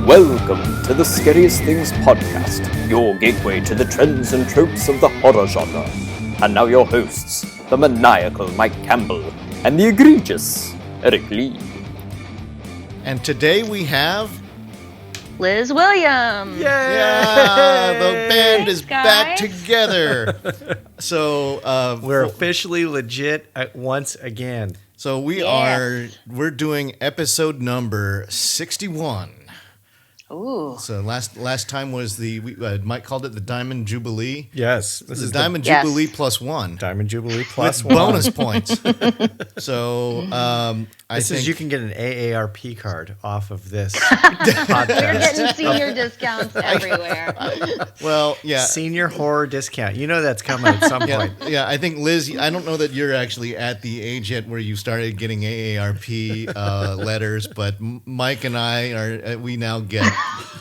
Welcome to the Scariest Things podcast, your gateway to the trends and tropes of the horror genre. And now your hosts, the maniacal Mike Campbell and the egregious Eric Lee. And today we have... Liz Williams. Yay! Yeah, the band is guys. back together. So we're officially legit once again. So we're doing episode number 61. Ooh. So last time was Mike called it the Diamond Jubilee. Yes, this is Diamond Jubilee plus one. Diamond Jubilee plus with one. bonus points. So I think you can get an AARP card off of this podcast. We're getting senior discounts everywhere. Well, yeah, senior horror discount. You know that's coming at some point. Yeah, I think Liz. I don't know that you're actually at the age yet where you started getting AARP letters, but Mike and I are. We now get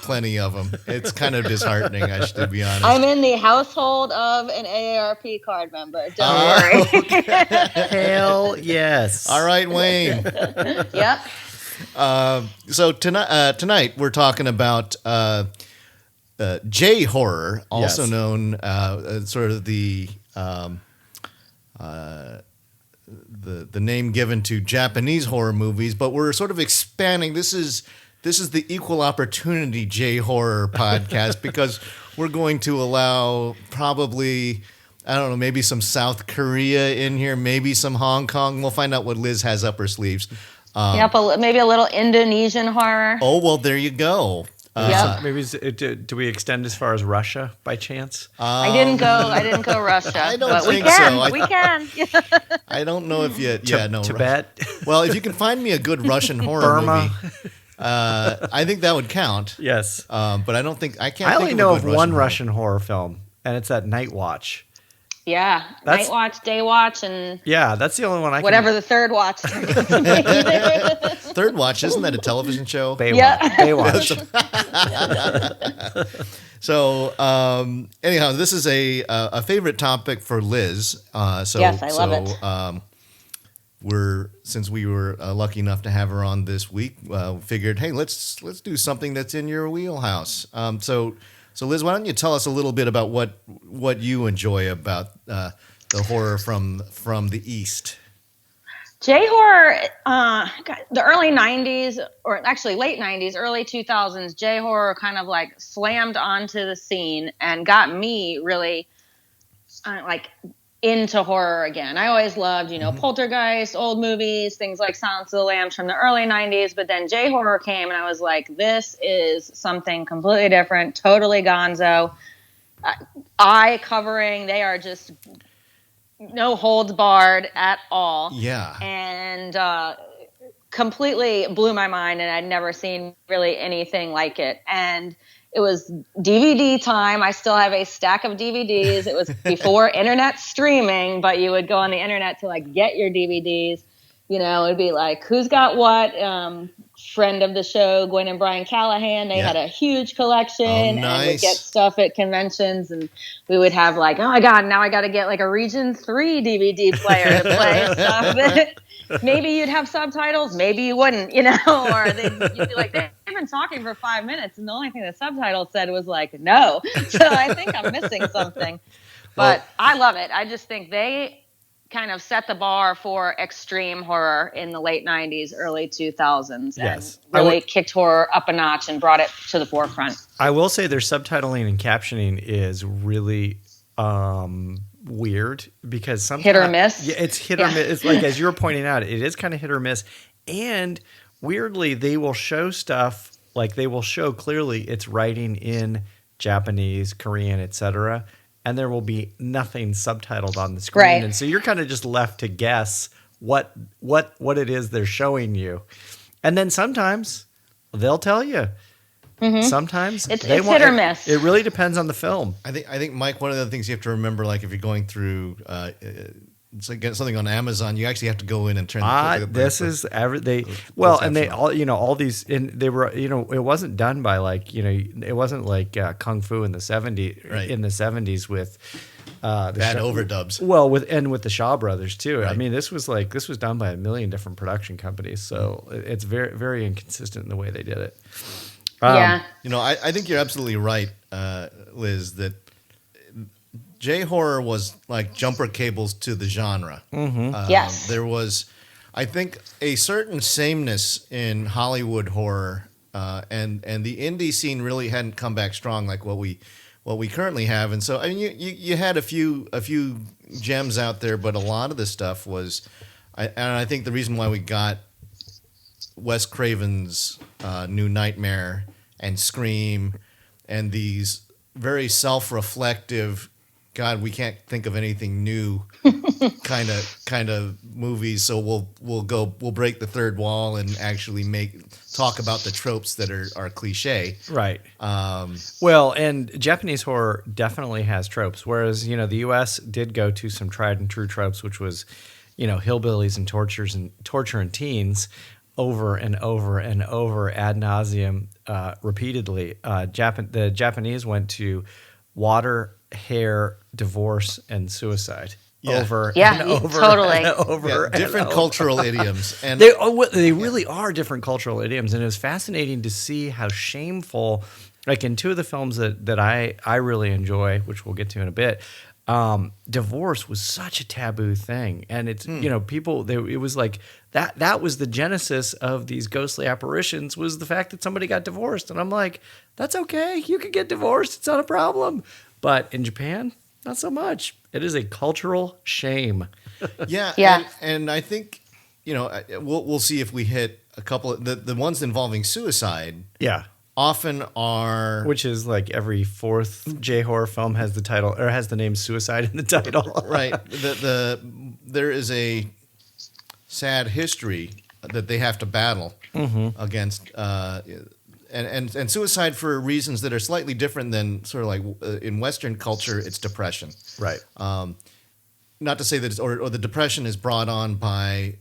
plenty of them. It's kind of disheartening, to be honest. I'm in the household of an AARP card member. Don't worry. Hell yes. All right, Wayne. Yep. So tonight we're talking about J horror, also known sort of the name given to Japanese horror movies, but we're sort of expanding. This is the equal opportunity J horror podcast because we're going to allow probably, I don't know, maybe some South Korea in here, maybe some Hong Kong. We'll find out what Liz has up her sleeves. Maybe a little Indonesian horror. Oh, well, there you go. So maybe do we extend as far as Russia by chance? I didn't go Russia. I don't but think we can. so. We can. I don't know if you. No. Tibet. Well, if you can find me a good Russian horror Burma. movie, I think that would count. Yes. But I don't think I can't. I think only of know a of good one Russian horror film, and it's that Night Watch. Yeah. Night watch, day watch, and that's the only one I can. whatever the third watch. Third Watch, isn't that a television show? Baywatch. Yeah. Baywatch. So anyhow, this is a favorite topic for Liz. Yes, I love it. Since we were lucky enough to have her on this week, figured, hey, let's do something that's in your wheelhouse. So Liz, why don't you tell us a little bit about what you enjoy about the horror from the East? J-horror, the early 90s, or actually late 90s, early 2000s, J-horror kind of like slammed onto the scene and got me really into horror again. I always loved, Poltergeist, old movies, things like Silence of the Lambs from the early 90s, but then J-horror came and I was like, this is something completely different, totally gonzo. Eye covering, they are just no holds barred at all. Yeah. And completely blew my mind, and I'd never seen really anything like it. And it was DVD time. I still have a stack of DVDs. It was before internet streaming, but you would go on the internet to get your DVDs. It'd be like, who's got what? Friend of the show, Gwen and Brian Callahan, they had a huge collection and would get stuff at conventions, and we would have oh my God, now I got to get a Region 3 DVD player to play stuff. Maybe you'd have subtitles, maybe you wouldn't, or you'd be like, they've been talking for 5 minutes, and the only thing the subtitle said was no. So I think I'm missing something. But I love it. I just think they kind of set the bar for extreme horror in the late 90s, early 2000s, and really kicked horror up a notch and brought it to the forefront. I will say their subtitling and captioning is really weird because sometimes hit or miss. Yeah, it's hit or miss. It's like, as you were pointing out, it is kind of hit or miss. And weirdly, they will show stuff they will show clearly it's writing in Japanese, Korean, etc., and there will be nothing subtitled on the screen. Right. And so you're kind of just left to guess what it is they're showing you. And then sometimes they'll tell you. Mm-hmm. Sometimes it's hit or miss. It really depends on the film. I think Mike, one of the things you have to remember, if you're going through it's like get something on Amazon, you actually have to go in and turn. All these, and they were, it wasn't done by it wasn't like Kung Fu in the 70s, right. In the 70s with bad overdubs. Well, with the Shaw Brothers too. Right. I mean, this was done by a million different production companies, so it's very, very inconsistent in the way they did it. Yeah. I think you're absolutely right, Liz, that J-horror was like jumper cables to the genre. Yes. There was, I think, a certain sameness in Hollywood horror, and the indie scene really hadn't come back strong like what we currently have. And so, I mean, you had a few gems out there, but a lot of the stuff was, and I think the reason why we got Wes Craven's New Nightmare and Scream and these very self-reflective, God, we can't think of anything new kind of movies, so we'll break the third wall and actually talk about the tropes that are cliche. Right. Well, and Japanese horror definitely has tropes, whereas the U.S. did go to some tried and true tropes, which was hillbillies and torture and teens over and over and over ad nauseum, repeatedly. The Japanese went to water, hair, divorce, and suicide. Yeah. Over Yeah, and over totally. and over. Different cultural idioms, and They really are different cultural idioms, and it was fascinating to see how shameful, like in two of the films that I really enjoy, which we'll get to in a bit. Divorce was such a taboo thing, and it's people. It was like that was the genesis of these ghostly apparitions, was the fact that somebody got divorced, and I'm like, that's okay, you can get divorced, it's not a problem. But in Japan, not so much. It is a cultural shame. Yeah. And I think we'll see if we hit a couple of the ones involving suicide. Yeah. Often are, which is like every fourth J-horror film has the title or has the name suicide in the title. Right. There is a sad history that they have to battle against, and suicide for reasons that are slightly different than sort of like in Western culture, it's depression. Right. Not to say that or the depression is brought on by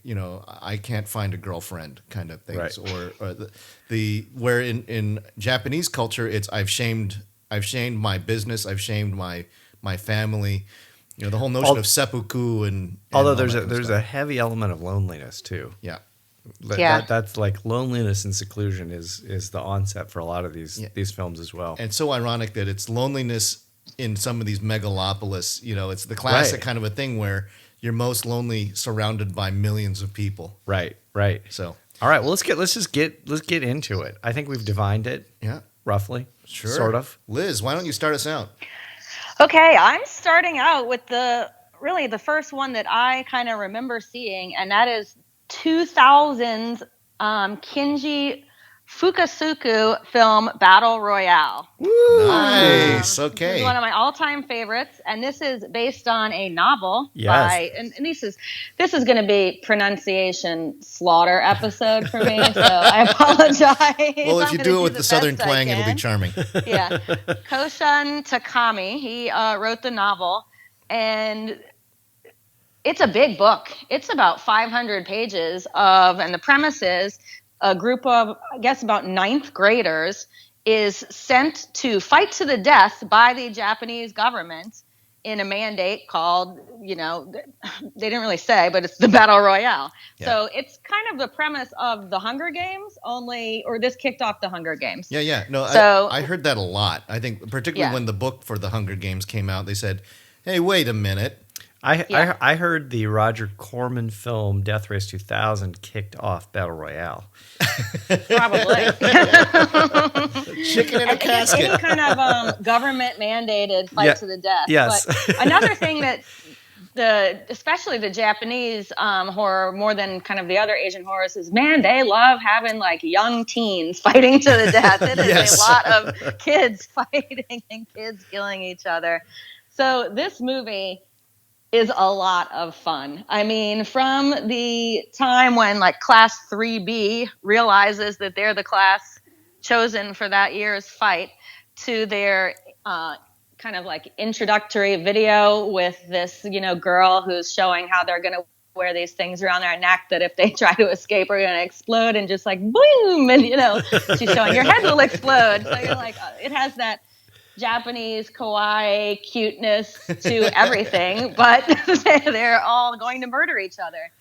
I can't find a girlfriend kind of things, right. or the where in Japanese culture it's I've shamed my business, I've shamed my family, the whole notion of seppuku and although there's a heavy element of loneliness too. Yeah. That's like loneliness and seclusion is the onset for a lot of these films as well. And so ironic that it's loneliness in some of these megalopolis, it's the classic kind of a thing where you're most lonely surrounded by millions of people. Right. So, all right, well let's get into it. I think we've divined it. Yeah. Roughly. Sure. Sort of. Liz, why don't you start us out? Okay, I'm starting out with the first one that I kind of remember seeing, and that is 2000's Kinji Fukasaku film Battle Royale. Woo! Nice. Okay. This is one of my all-time favorites, and this is based on a novel yes. and this is going to be pronunciation slaughter episode for me, so I apologize. Well, if you do it with the southern twang, it'll be charming. Yeah. Koshan Takami, he wrote the novel, and it's a big book. It's about 500 pages and the premise is a group of, I guess, about ninth graders is sent to fight to the death by the Japanese government in a mandate called, they didn't really say, but it's the Battle Royale. Yeah. So it's kind of the premise of the Hunger Games or this kicked off the Hunger Games. Yeah. No, so, I heard that a lot. I think particularly when the book for the Hunger Games came out, they said, hey, wait a minute. I heard the Roger Corman film Death Race 2000 kicked off Battle Royale. Probably. Chicken in a casket. Any kind of government mandated fight to the death. Yes. But another thing that especially the Japanese horror more than kind of the other Asian horrors is, man, they love having like young teens fighting to the death. It is yes. a lot of kids fighting and kids killing each other. So this movie is a lot of fun. I mean, from the time when like class 3B realizes that they're the class chosen for that year's fight to their kind of like introductory video with this, girl who's showing how they're going to wear these things around their neck that if they try to escape are going to explode and just like boom. And, she's showing your head will explode. So you're like, it has that Japanese kawaii cuteness to everything, but they're all going to murder each other.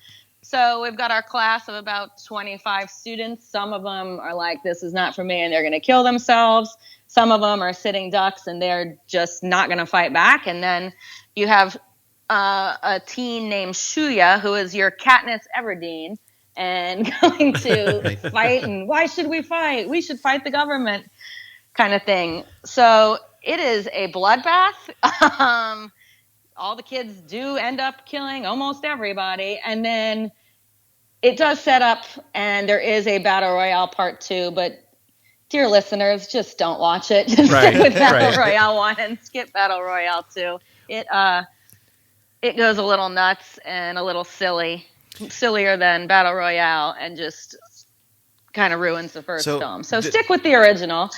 So we've got our class of about 25 students. Some of them are like, this is not for me, and they're going to kill themselves. Some of them are sitting ducks, and they're just not going to fight back. And then you have a teen named Shuya, who is your Katniss Everdeen, and going to fight. And why should we fight? We should fight the government, kind of thing. So it is a bloodbath. All the kids do end up killing almost everybody. And then it does set up, and there is a Battle Royale part 2, but dear listeners, just don't watch it. Just stick with Battle Royale 1 and skip Battle Royale 2. It goes a little nuts and a little sillier than Battle Royale, and just kind of ruins the first film. So stick with the original.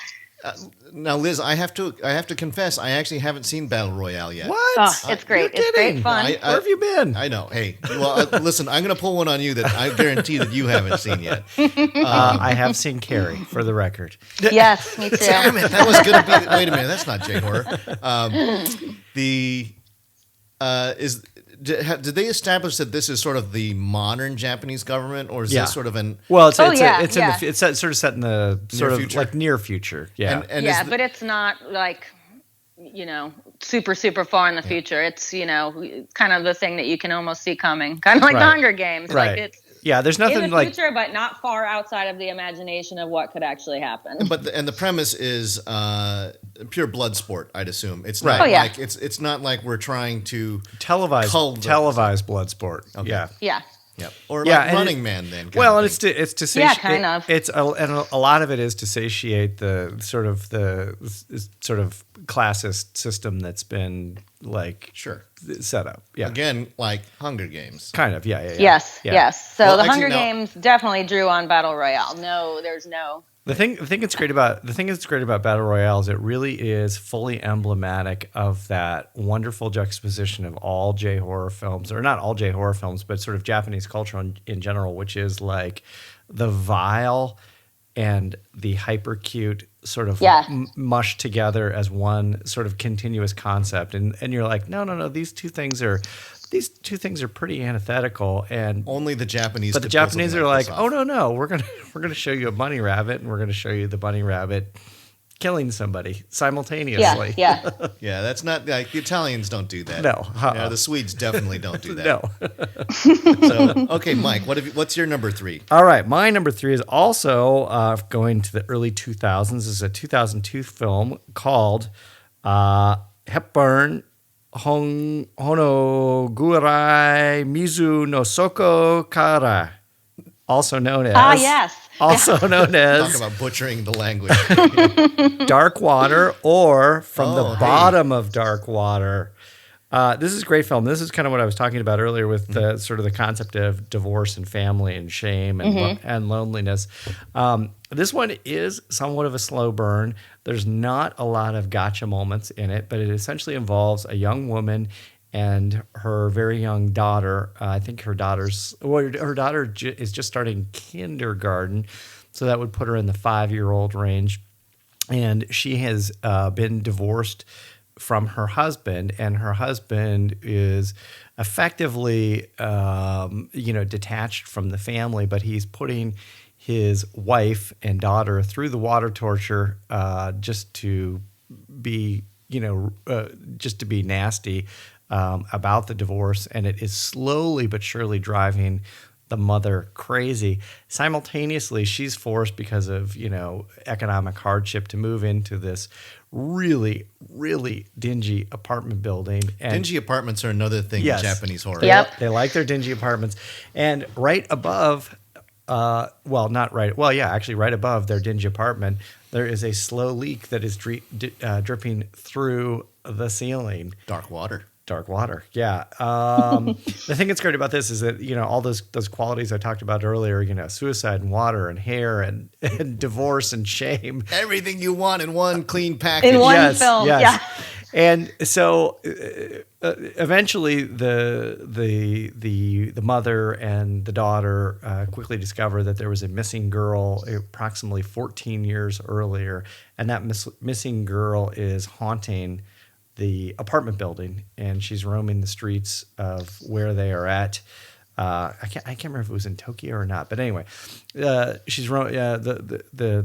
Now, Liz, I have to confess, I actually haven't seen Battle Royale yet. What? Oh, it's great. It's great fun. Where have you been? I know. Hey, well, listen, I'm going to pull one on you that I guarantee that you haven't seen yet. I have seen Carrie, for the record. Yes, me too. Damn it, that was going to be. Wait a minute, that's not J-horror. Did they establish that this is sort of the modern Japanese government, or is this sort of an? Well, it's sort of set in the sort of future? like near future. Yeah, And but it's not like, super far in the future. It's kind of the thing that you can almost see coming, kind of like the Hunger Games. Right. Like it's there's nothing in the like future, but not far outside of the imagination of what could actually happen. But the premise is pure blood sport, I'd assume. It's not Right. like it's not like we're trying to televised blood sport. Okay. Yeah. Yeah. Yep. Or like Running Man then. Well, and it's to satiate. Yeah, kind of. And a lot of it is to satiate the sort of classist system that's been like set up. Yeah. Again, like Hunger Games. Kind of. Yeah. Yes. So Well, the actually, Hunger Games definitely drew on Battle Royale. No, there's no. The thing that's great about Battle Royale is it really is fully emblematic of that wonderful juxtaposition of all J-horror films, or not all J-horror films, but sort of Japanese culture in general, which is like the vile and the hyper cute sort of mushed together as one sort of continuous concept, and you're like, no, these two things are pretty antithetical, and only the Japanese. But the Japanese are like, oh no, we're gonna show you a bunny rabbit, and we're gonna show you the bunny rabbit killing somebody simultaneously. Yeah. Yeah, that's not like the Italians don't do that. No, yeah, the Swedes definitely don't do that. No. So, okay, Mike, what's your number 3? All right, my number 3 is also going to the early 2000s. This is a 2002 film called Hepburn Honogurai Mizu no Soko Kara, also known as Talk about butchering the language. Dark Water, or From the Bottom of Dark Water. This is a great film. This is kind of what I was talking about earlier with the sort of the concept of divorce and family and shame and loneliness. This one is somewhat of a slow burn. There's not a lot of gotcha moments in it, but it essentially involves a young woman and her very young daughter. I think her daughter is just starting kindergarten, so that would put her in the 5-year-old range. And she has been divorced from her husband, and her husband is effectively, detached from the family, but he's putting his wife and daughter through the water torture just to be nasty about the divorce, and it is slowly but surely driving the mother crazy. Simultaneously, she's forced, because of economic hardship, to move into this really, really dingy apartment building. And dingy apartments are another thing in Japanese horror. Yep. They like their dingy apartments. And right above, right above their dingy apartment, there is a slow leak that is dripping through the ceiling. Dark water, yeah. The thing that's great about this is that all those qualities I talked about earlier, suicide and water and hair and divorce and shame, everything you want in one clean package. In one film, yeah. And so eventually, the mother and the daughter quickly discover that there was a missing girl approximately 14 years earlier, and that missing girl is haunting the apartment building, and she's roaming the streets of where they are at. I can't remember if it was in Tokyo or not, but anyway, the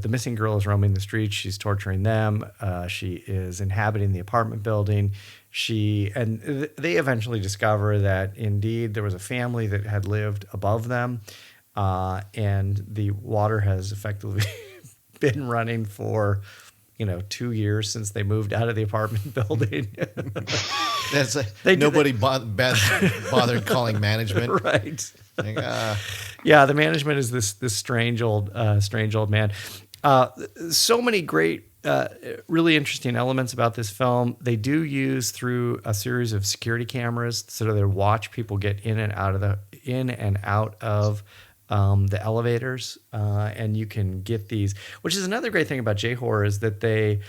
missing girl is roaming the streets. She's torturing them. She is inhabiting the apartment building. They eventually discover that indeed there was a family that had lived above them, and the water has effectively been running for 2 years since they moved out of the apartment building. That's nobody bothered calling management. Right. Like, Yeah, the management is this strange old man. So many great, really interesting elements about this film. They do use through a series of security cameras so that they watch people get in and out of the elevators, and you can get these. Which is another great thing about J-horror is that they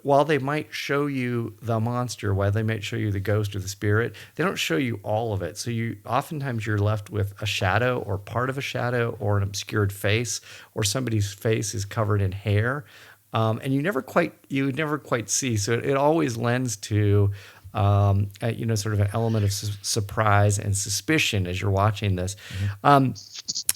while they might show you the monster, while they might show you the ghost or the spirit, they don't show you all of it. So oftentimes you're left with a shadow or part of a shadow or an obscured face, or somebody's face is covered in hair, and you never quite see. So it always lends to sort of an element of surprise and suspicion as you're watching this.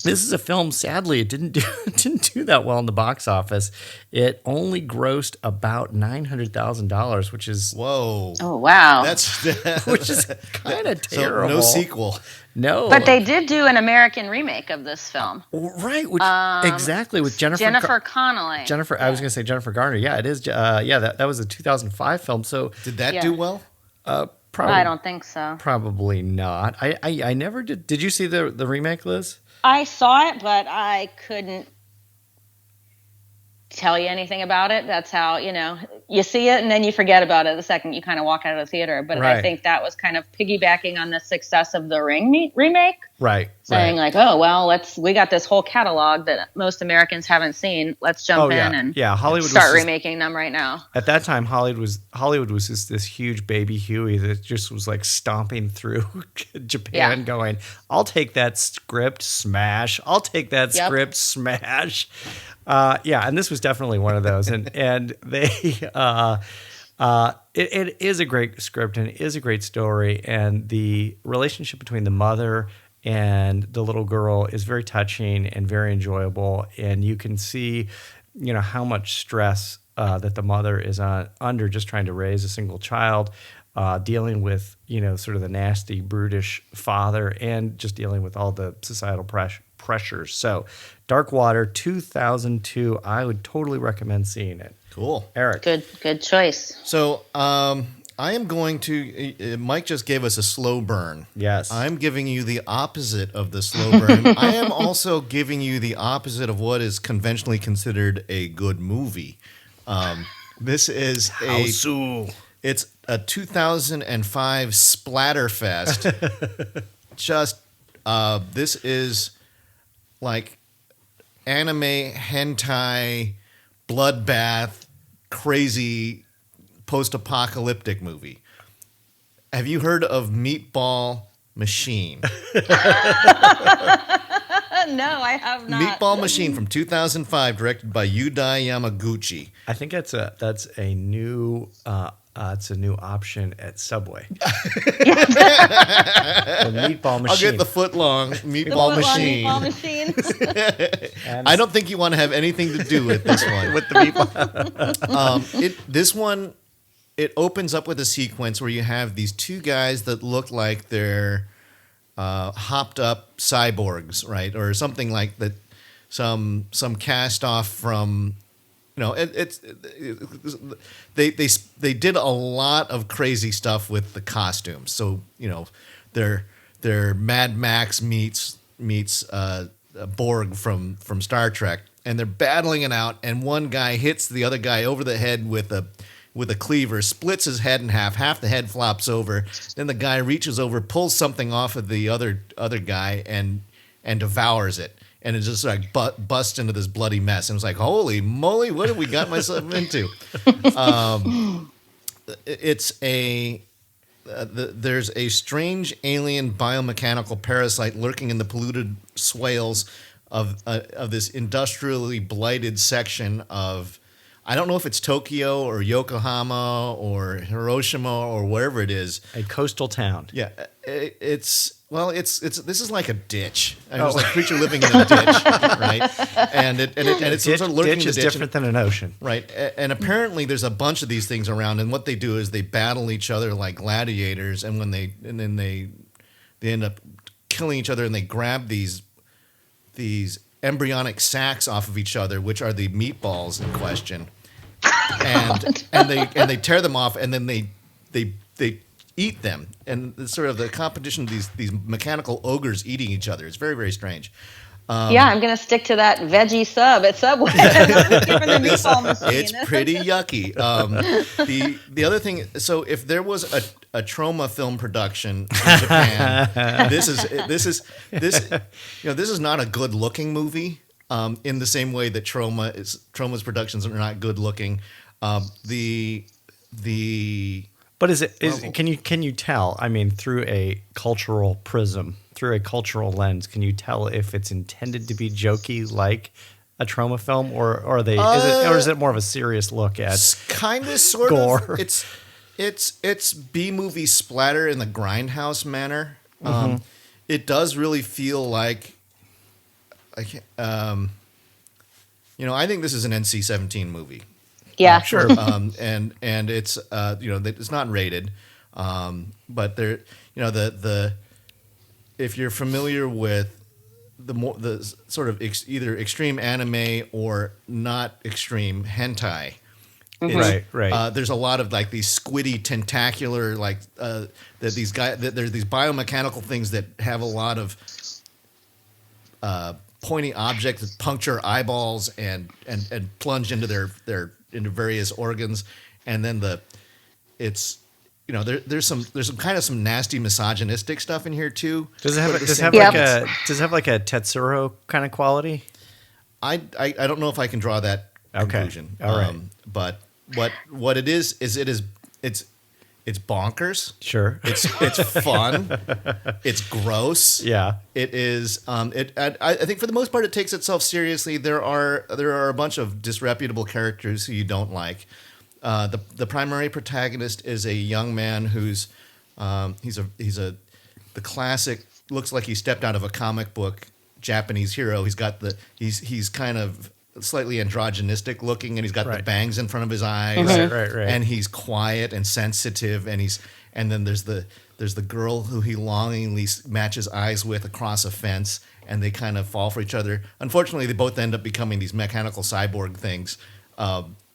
This is a film. Sadly, it didn't do that well in the box office. It only grossed about $900,000, which is whoa! Oh wow! which is kind of terrible. So no sequel. No, but they did do an American remake of this film, right? Which exactly with Jennifer Connelly. I was going to say Jennifer Garner. Yeah, it is. That was a 2005 film. So did that do well? Probably, I don't think so. Probably not. I never did. Did you see the remake, Liz? I saw it, but I couldn't tell you anything about it. That's how, you see it and then you forget about it the second you kind of walk out of the theater. But right. I think that was kind of piggybacking on the success of the Ring remake. Right. Saying like, oh, well, we got this whole catalog that most Americans haven't seen. Let's jump in and Hollywood start remaking them right now. At that time, Hollywood was just this huge baby Huey that just was like stomping through Japan going, I'll take that script, smash. I'll take that script, smash. And this was definitely one of those. And they it is a great script and it is a great story. And the relationship between the mother and the little girl is very touching and very enjoyable. And you can see, how much stress that the mother is under just trying to raise a single child, dealing with, sort of the nasty, brutish father, and just dealing with all the societal pressures. So Dark Water, 2002. I would totally recommend seeing it. Cool. Eric. Good choice. So I am going to, Mike just gave us a slow burn. Yes. I'm giving you the opposite of the slow burn. I am also giving you the opposite of what is conventionally considered a good movie. This is it's a 2005 splatterfest. This is like anime, hentai, bloodbath, crazy post-apocalyptic movie. Have you heard of Meatball Machine? No, I have not. Meatball Machine from 2005, directed by Yudai Yamaguchi. I think that's a new it's a new option at Subway. The Meatball Machine. I'll get the foot-long Meatball Machine. I don't think you want to have anything to do with this one. With the meatball. This one, it opens up with a sequence where you have these two guys that look like they're hopped up cyborgs, right, or something like that. Some cast off from, they did a lot of crazy stuff with the costumes. So they're Mad Max meets Borg from Star Trek, and they're battling it out. And one guy hits the other guy over the head with a cleaver, splits his head in half. Half the head flops over. Then the guy reaches over, pulls something off of the other guy, and devours it. And it just like busts into this bloody mess. And it's like, holy moly, what have we got myself into? There's a strange alien biomechanical parasite lurking in the polluted swales of this industrially blighted section of, I don't know if it's Tokyo or Yokohama or Hiroshima or wherever it is. A coastal town. Yeah, it's Well, it's this is like a ditch. I mean, it's like a creature living in a ditch, right? And it's Ditch, sort of lurking in ditch the is ditch. different than an ocean. Right. And apparently there's a bunch of these things around, and what they do is they battle each other like gladiators, and then they end up killing each other, and they grab these embryonic sacs off of each other, which are the meatballs in question. And they tear them off, and then they eat them, and it's sort of the competition of these mechanical ogres eating each other. It's very, very strange. Yeah, I'm going to stick to that veggie sub at Subway. I'm skipping the meatball machine. It's pretty yucky. The other thing, so if there was a trauma film production in Japan, this is not a good looking movie. In the same way that Trauma's productions are not good looking. But can you tell? I mean, through a cultural prism, through a cultural lens, can you tell if it's intended to be jokey like a trauma film, or is it more of a serious look at kind of sort gore? of it's B movie splatter in the grindhouse manner. It does really feel like I think this is an NC-17 movie. Yeah, sure. And it's it's not rated, but there if you're familiar with the sort of either extreme anime or not extreme hentai, Right. There's a lot of like these squiddy tentacular there's these biomechanical things that have a lot of pointy objects that puncture eyeballs and plunge into their into various organs, and then there's some kind of some nasty misogynistic stuff in here too. Does it have like a Tetsuro kind of quality? I don't know if I can draw that conclusion. All right. But what it is it's bonkers. Sure. It's fun. It's gross. Yeah. It is. I think for the most part, it takes itself seriously. There are a bunch of disreputable characters who you don't like. The primary protagonist is a young man who's the classic, looks like he stepped out of a comic book Japanese hero. He's kind of slightly androgynistic looking, and he's got the bangs in front of his eyes. Right. And he's quiet and sensitive, and then there's the girl who he longingly matches eyes with across a fence, and they kind of fall for each other. Unfortunately, they both end up becoming these mechanical cyborg things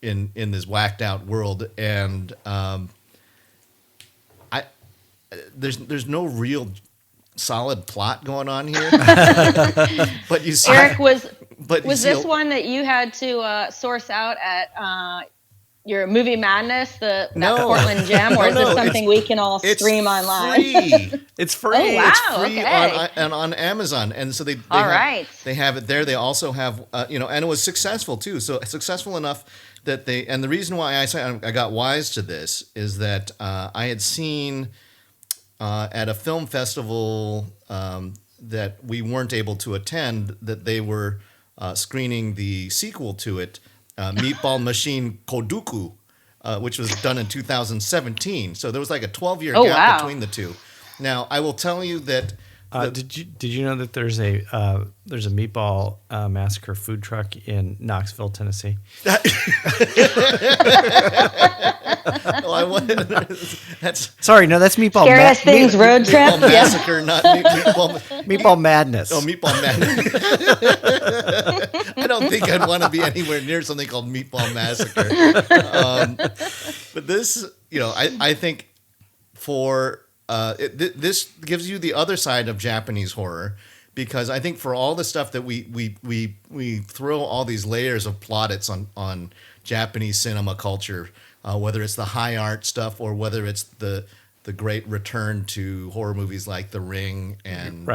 in this whacked out world, and there's no real solid plot going on here. But you see, Eric, was this one that you had to source out at your Movie Madness, that Portland Gem, or is this something we can all stream online? It's free. Oh, wow. It's free Okay. on Amazon, and so they have it there. They also have and it was successful too. So successful enough that and the reason why I got wise to this is that I had seen at a film festival that we weren't able to attend, that they were screening the sequel to it, Meatball Machine Kodoku, which was done in 2017. So there was like a 12-year gap between the two. Now, I will tell you that... Did you know that there's a Meatball Massacre food truck in Knoxville, Tennessee? Sorry, no, that's Meatball. Scariest Things Road Trip. Meatball Massacre, not Meatball Madness. Oh, Meatball Madness. I don't think I'd want to be anywhere near something called Meatball Massacre. But this, I think for this gives you the other side of Japanese horror, because I think for all the stuff that we throw all these layers of plaudits on Japanese cinema culture, whether it's the high art stuff or whether it's the great return to horror movies like The Ring and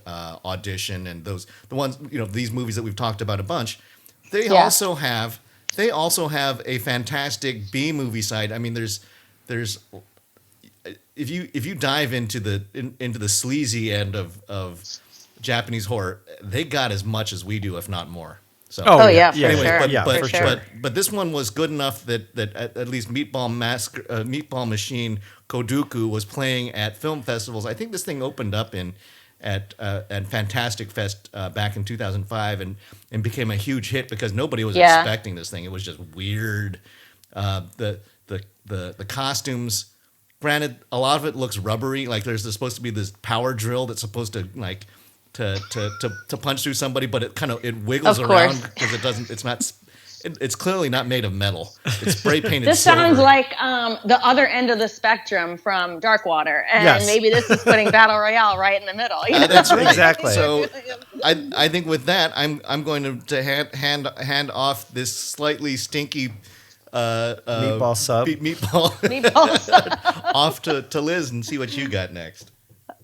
Audition and the ones, these movies that we've talked about a bunch. They also have a fantastic B movie side. I mean, there's if you dive into the sleazy end of Japanese horror, they got as much as we do, if not more. So Oh yeah, for anyway, sure. but, For sure. but this one was good enough that at least Meatball Machine Koduku was playing at film festivals. I think this thing opened up at Fantastic Fest back in 2005 and became a huge hit because nobody was expecting this thing. It was just weird. The costumes. Granted, a lot of it looks rubbery. Like there's supposed to be this power drill that's supposed to like to punch through somebody, but it wiggles around because it doesn't. It's not. It's clearly not made of metal. It's spray painted. This silver. sounds like the other end of the spectrum from Darkwater, and maybe this is putting Battle Royale right in the middle. You know? That's right. Exactly. So, I think with that, I'm going to hand off this slightly stinky meatball sub Meatball sub. off to Liz and see what you got next.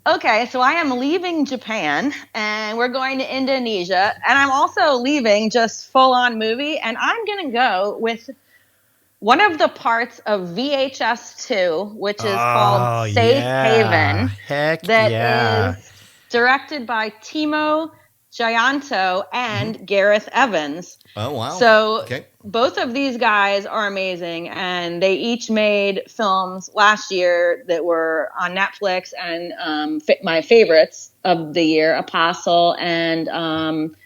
Okay, so I am leaving Japan and we're going to Indonesia, and I'm also leaving just full on movie, and I'm going to go with one of the parts of VHS 2, which is called Safe Haven. Heck that is directed by Timo Gianto and Gareth Evans. Oh, wow. So both of these guys are amazing, and they each made films last year that were on Netflix, and my favorites of the year, Apostle and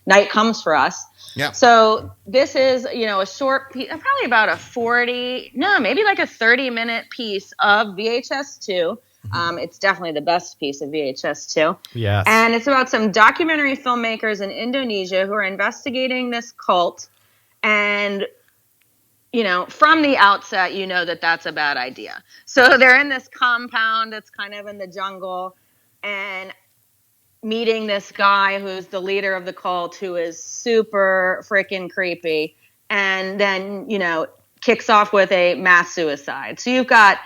Night Comes for Us. Yeah. So this is, a short piece, probably about maybe like a 30-minute piece of VHS 2. It's definitely the best piece of VHS 2. Yes. And it's about some documentary filmmakers in Indonesia who are investigating this cult. And, from the outset, that that's a bad idea. So they're in this compound that's kind of in the jungle and meeting this guy who's the leader of the cult, who is super freaking creepy. And then, kicks off with a mass suicide. So you've got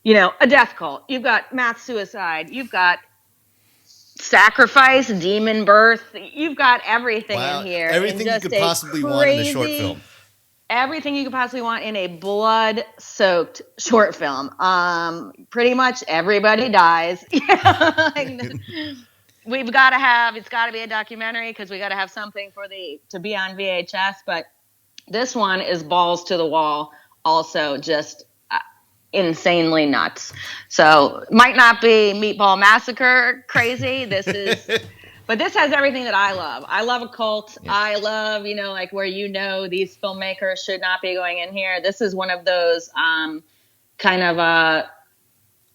a death cult. You've got mass suicide. You've got sacrifice, demon birth. You've got everything in here. Everything you could possibly want in a short film. Everything you could possibly want in a blood-soaked short film. Pretty much everybody dies. It's got to be a documentary because we got to have something to be on VHS. But this one is balls to the wall. Also, just insanely nuts. So might not be Meatball Massacre crazy. But this has everything that I love. I love a cult. Yeah. I love, where these filmmakers should not be going in here. This is one of those kind of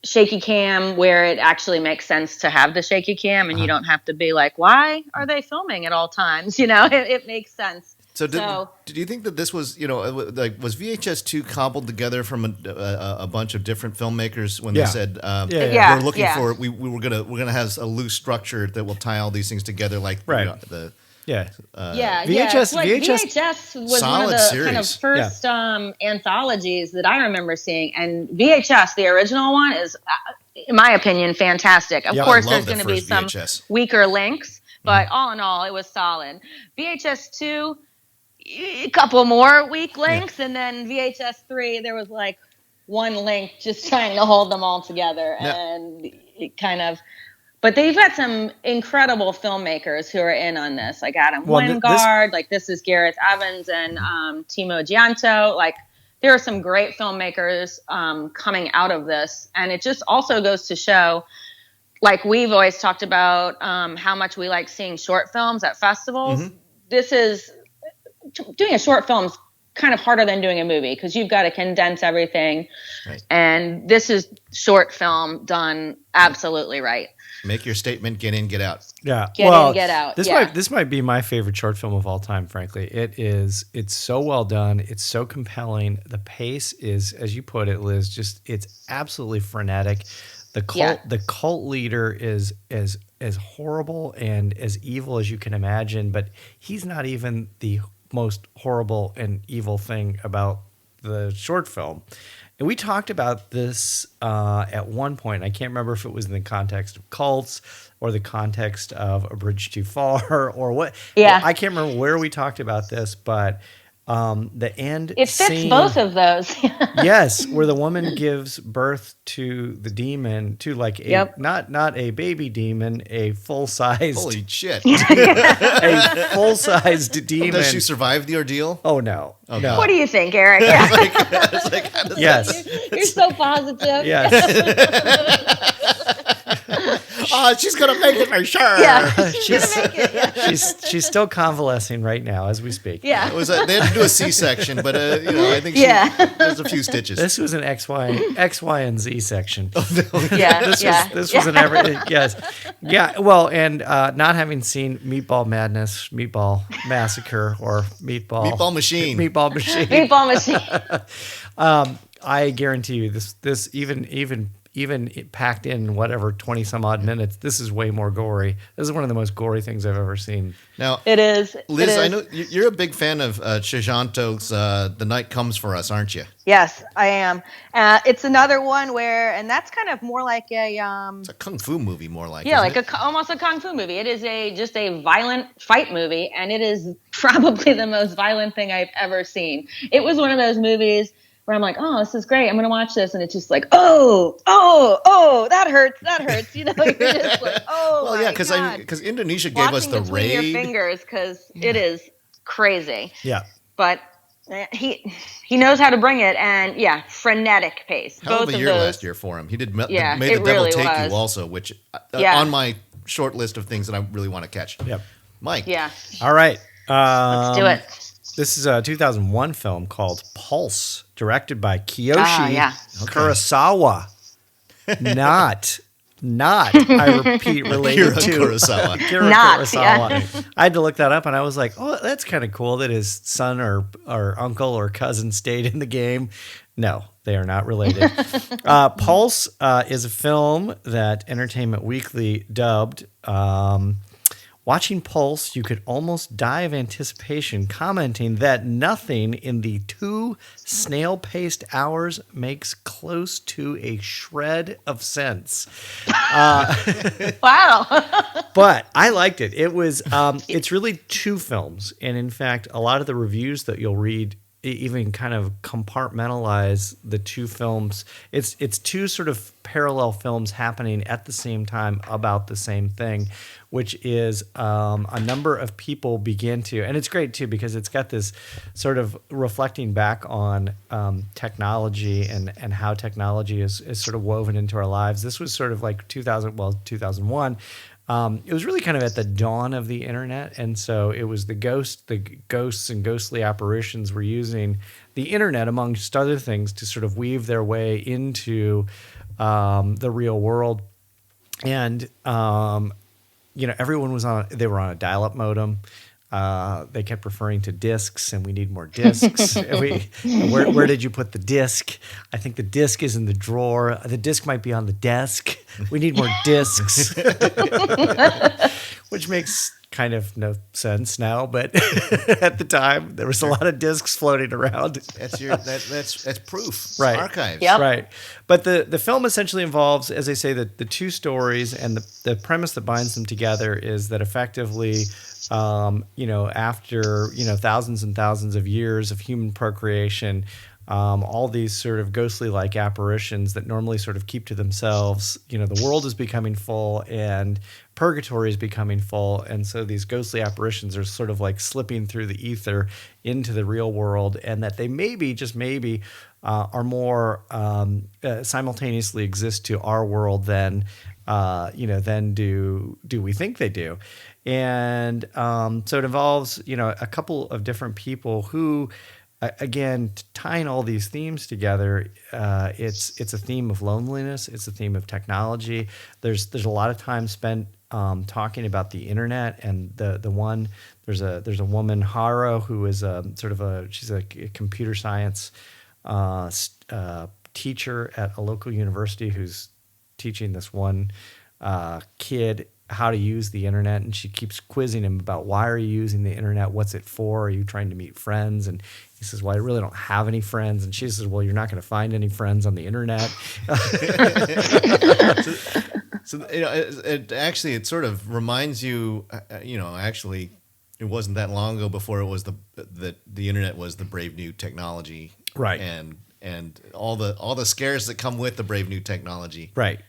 shaky cam where it actually makes sense to have the shaky cam, and you don't have to be like, why are they filming at all times? It makes sense. So did you think that this was, was VHS 2 cobbled together from a bunch of different filmmakers when they said we're looking for we're gonna have a loose structure that will tie all these things together, like VHS was one of the series. Kind of first anthologies that I remember seeing, and VHS, the original one, is, in my opinion, fantastic. Of course, there's going to be some weaker links, but all in all, it was solid. VHS 2. A couple more weak links, and then VHS 3, there was like one link just trying to hold them all together, and it kind of. But they've got some incredible filmmakers who are in on this, like Adam Wingard, this is Gareth Evans and Timo Gianto. Like, there are some great filmmakers coming out of this, and it just also goes to show, like we've always talked about, how much we like seeing short films at festivals. Mm-hmm. This is. Doing a short film is kind of harder than doing a movie because you've got to condense everything. Right. And this is short film done absolutely right. Make your statement, get in, get out. Yeah. Get in, get out. This might be my favorite short film of all time, frankly. It's so well done. It's so compelling. The pace is, as you put it, Liz, it's absolutely frenetic. The cult leader is as horrible and as evil as you can imagine, but he's not even the most horrible and evil thing about the short film. And we talked about this at one point. I can't remember if it was in the context of cults or the context of A Bridge Too Far or what. Yeah. I can't remember where we talked about this, but The end It fits scene, both of those. yes, where the woman gives birth to the demon, to like a Yep. not a baby demon, a full-sized Holy shit. a full-sized demon. Does she survive the ordeal? Oh no. Okay. No. What do you think, Eric? Yeah. It's like, how does Yes. You're so positive. Yes. Oh, she's gonna make it for sure. Yeah. She's Make it, yeah. she's still convalescing right now as we speak. Yeah. It was they had to do a C-section, but I think Yeah. there's a few stitches. This was an X, Y, and Z section. Yeah. This yeah. was an yes, yeah. Well, and not having seen Meatball Madness, Meatball Massacre, or Meatball Machine. Meatball Machine. Meatball machine. I guarantee you, this even packed in whatever 20 some odd minutes, this is way more gory. This is one of the most gory things I've ever seen. Now, It is. Liz, It is. I know you're a big fan of Chijanto's "The Night Comes for Us," aren't you? Yes, I am. It's another one where, and that's kind of more like a It's a kung fu movie, more like. yeah, isn't like it? almost a kung fu movie. It is just a violent fight movie, and it is probably the most violent thing I've ever seen. It was one of those movies where I'm like, oh, this is great. I'm going to watch this. And it's just like, oh, that hurts. You know, you're just like, oh, Well, yeah, my because God. Indonesia gave us Watching the between your raid. fingers, because it is crazy. Yeah. But he knows how to bring it, and yeah, frenetic pace. Hell Both of a of year those. last year for him. He did Yeah, May the it Devil really Take was. You also, which Yeah. on my short list of things that I really want to catch. Yep. Mike. Yeah, All right. let's do it. This is a 2001 film called Pulse, directed by Kiyoshi yeah. Kurosawa. Not, I repeat, related Akira to Kurosawa. Akira Not, Kurosawa. yeah. I had to look that up, and I was like, oh, that's kind of cool that his son or uncle or cousin stayed in the game. No, they are not related. Pulse is a film that Entertainment Weekly dubbed watching Pulse, you could almost die of anticipation, commenting that nothing in the 2 snail-paced hours makes close to a shred of sense. Wow. But I liked it. It was it's really 2 films, and in fact, a lot of the reviews that you'll read even kind of compartmentalize the 2 films. It's 2 sort of parallel films happening at the same time about the same thing, which is a number of people begin to, and it's great too because it's got this sort of reflecting back on technology and how technology is sort of woven into our lives. This was sort of like 2001. It was really kind of at the dawn of the internet, and so it was the ghosts and ghostly apparitions were using the internet, amongst other things, to sort of weave their way into the real world. And everyone they were on a dial-up modem. They kept referring to discs, and we need more discs. Where did you put the disc? I think the disc is in the drawer. The disc might be on the desk. We need more discs, which makes kind of no sense now. But at the time, there was a lot of discs floating around. That's proof. Right. Archives. Yep. Right. But the film essentially involves, as I say, the 2 stories, and the premise that binds them together is that effectively, after thousands and thousands of years of human procreation, all these sort of ghostly-like apparitions that normally sort of keep to themselves, the world is becoming full and purgatory is becoming full, and so these ghostly apparitions are sort of like slipping through the ether into the real world, and that they maybe, just maybe, are more simultaneously exist to our world than do we think they do. And so it involves, a couple of different people who, again, tying all these themes together, it's a theme of loneliness. It's a theme of technology. There's a lot of time spent talking about the internet, and there's a woman, Haro, who is she's a computer science teacher at a local university who's teaching this one kid how to use the internet, and she keeps quizzing him about, why are you using the internet? What's it for? Are you trying to meet friends? And he says, well, I really don't have any friends. And she says, well, you're not going to find any friends on the internet. So it sort of reminds you, actually it wasn't that long ago before it was the internet was the brave new technology, Right. And all the scares that come with the brave new technology. Right.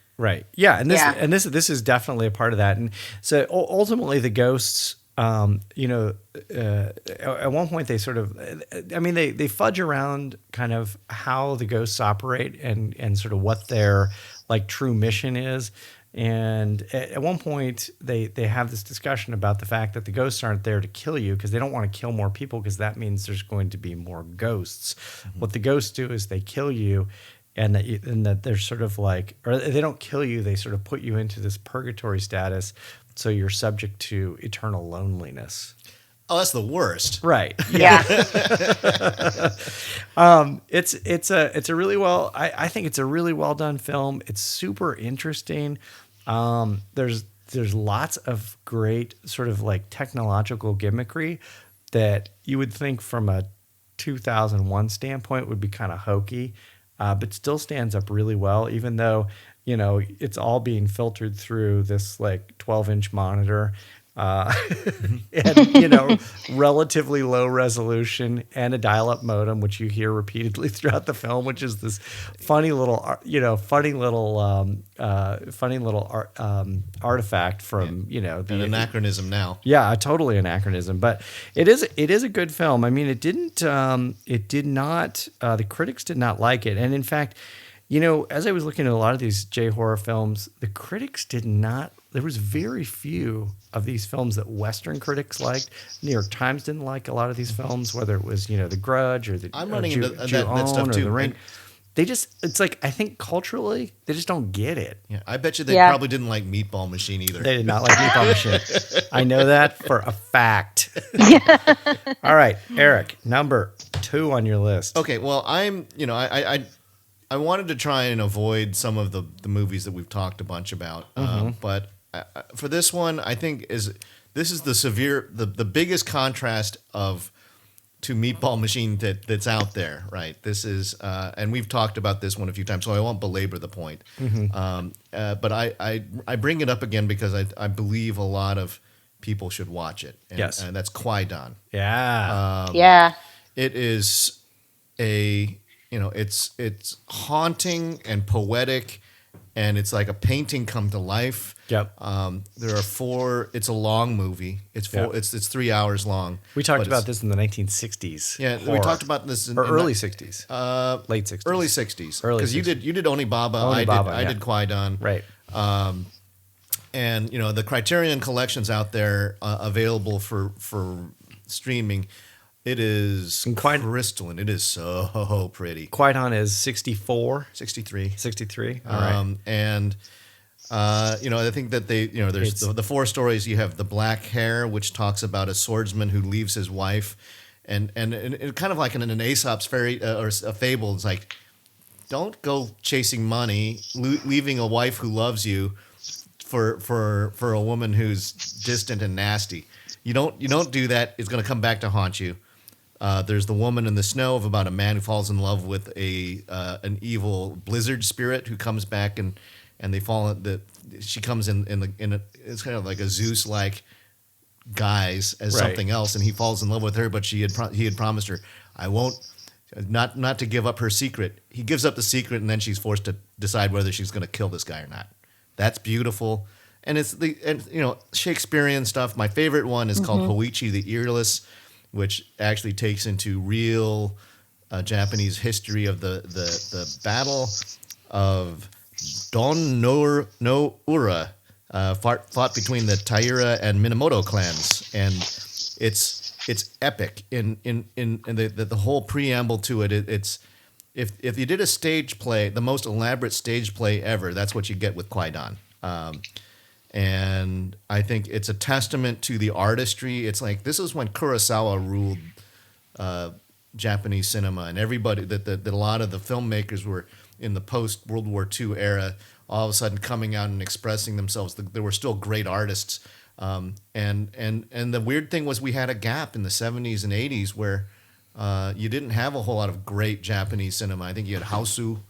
Yeah, and this is definitely a part of that. And so ultimately, the ghosts, at one point they sort of, they fudge around kind of how the ghosts operate and sort of what their like true mission is. And at one point, they have this discussion about the fact that the ghosts aren't there to kill you because they don't want to kill more people because that means there's going to be more ghosts. Mm-hmm. What the ghosts do is they kill you, and that they're sort of like, or they don't kill you, they sort of put you into this purgatory status, so you're subject to eternal loneliness. Oh, that's the worst. Right. Yeah. It's a really well, I think it's a really well done film. It's super interesting. There's lots of great sort of like technological gimmickry that you would think from a 2001 standpoint would be kind of hokey, but still stands up really well, even though, it's all being filtered through this like 12-inch monitor. And relatively low resolution and a dial-up modem, which you hear repeatedly throughout the film, which is this funny little artifact from an anachronism now. Yeah, totally anachronism, but it is a good film. I mean, it did not. The critics did not like it, and in fact, as I was looking at a lot of these J-horror films, the critics did not. There was very few of these films that Western critics liked. New York Times didn't like a lot of these films, whether it was The Grudge or I'm running into that stuff too. The Ring. It's like, I think culturally they just don't get it. Yeah, I bet you they probably didn't like Meatball Machine either. They did not like Meatball Machine. I know that for a fact. All right, Eric, number 2 on your list. Okay, well, I wanted to try and avoid some of the movies that we've talked a bunch about, but for this one, I think this is the biggest contrast to Meatball Machine that's out there, right? This is, and we've talked about this one a few times, so I won't belabor the point. But I bring it up again because I believe a lot of people should watch it. And, yes, and that's Qui-Gon. Yeah, it is it's haunting and poetic, and it's like a painting come to life. Yep. There are 4. It's a long movie. It's 3 hours long. We talked about this in the 1960s. Yeah, we talked about this in early 60s, late 60s, early 60s. Because you did Onibaba. I did Qui-Gon. Right. And the Criterion Collection's out there available for streaming. It is crystalline. It is so pretty. Qui-Gon is 64? 63. 63. All right. And, I think that there's the 4 stories. You have The Black Hair, which talks about a swordsman who leaves his wife. And kind of like in an Aesop's fairy or a fable, it's like, don't go chasing money, leaving a wife who loves you for a woman who's distant and nasty. You don't do that. It's going to come back to haunt you. There's The Woman in the Snow, about a man who falls in love with an evil blizzard spirit who comes back and they fall. She comes in it's kind of like a Zeus-like guise as something else, and he falls in love with her. But he had promised her, I won't, not to give up her secret. He gives up the secret, and then she's forced to decide whether she's going to kill this guy or not. That's beautiful. And it's Shakespearean stuff. My favorite one is called Hoichi the Earless, which actually takes into real Japanese history of the battle of Don no Ura, fought between the Taira and Minamoto clans, and it's epic. In the whole preamble to it, it's if you did a stage play, the most elaborate stage play ever, that's what you get with Qui-Gon. And I think it's a testament to the artistry. It's like, this is when Kurosawa ruled Japanese cinema, and everybody that a lot of the filmmakers were in the post World War II era, all of a sudden coming out and expressing themselves. There were still great artists, and the weird thing was we had a gap in the 70s and 80s where you didn't have a whole lot of great Japanese cinema. I think you had Hausu.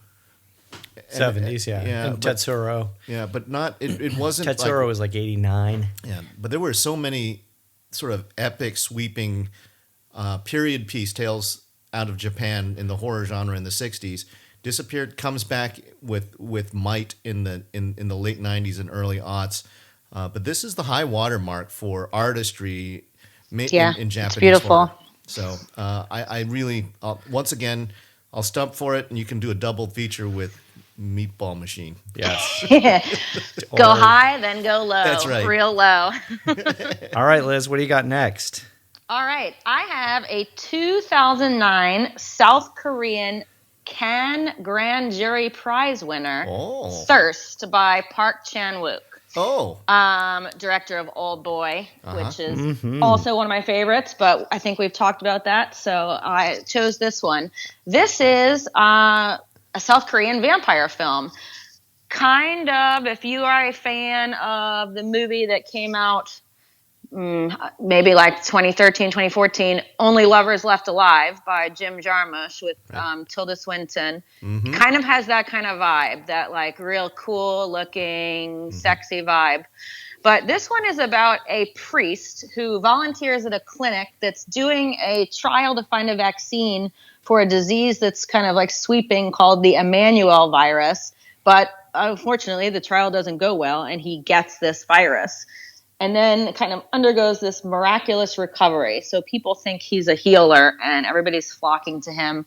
70s, and Tetsuro. Yeah, but not it wasn't. Tetsuro was like 89. Yeah, but there were so many sort of epic, sweeping period piece tales out of Japan in the horror genre in the 60s. Disappeared, comes back with might in the late 90s and early aughts. But this is the high watermark for artistry in Japanese it's beautiful. horror. So I really, once again, I'll stump for it, and you can do a double feature with Meatball Machine. Yes. Go high, then go low. That's right. Real low. All right, Liz, what do you got next? All right. I have a 2009 South Korean Cannes Grand Jury Prize winner, Thirst by Park Chan-wook. Director of Old Boy, which is also one of my favorites, but I think we've talked about that, so I chose this one. This is a South Korean vampire film. Kind of, if you are a fan of the movie that came out maybe like 2013, 2014, Only Lovers Left Alive by Jim Jarmusch with Tilda Swinton. Kind of has that kind of vibe, that like real cool looking, sexy vibe. But this one is about a priest who volunteers at a clinic that's doing a trial to find a vaccine for a disease that's kind of like sweeping called the Emmanuel virus. But unfortunately, the trial doesn't go well, and he gets this virus. And then kind of undergoes this miraculous recovery. So people think he's a healer, and everybody's flocking to him.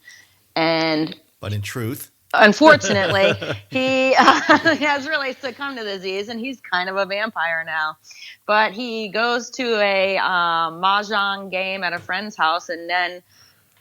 But in truth, unfortunately, he has really succumbed to the disease, and he's kind of a vampire now. But he goes to a mahjong game at a friend's house, and then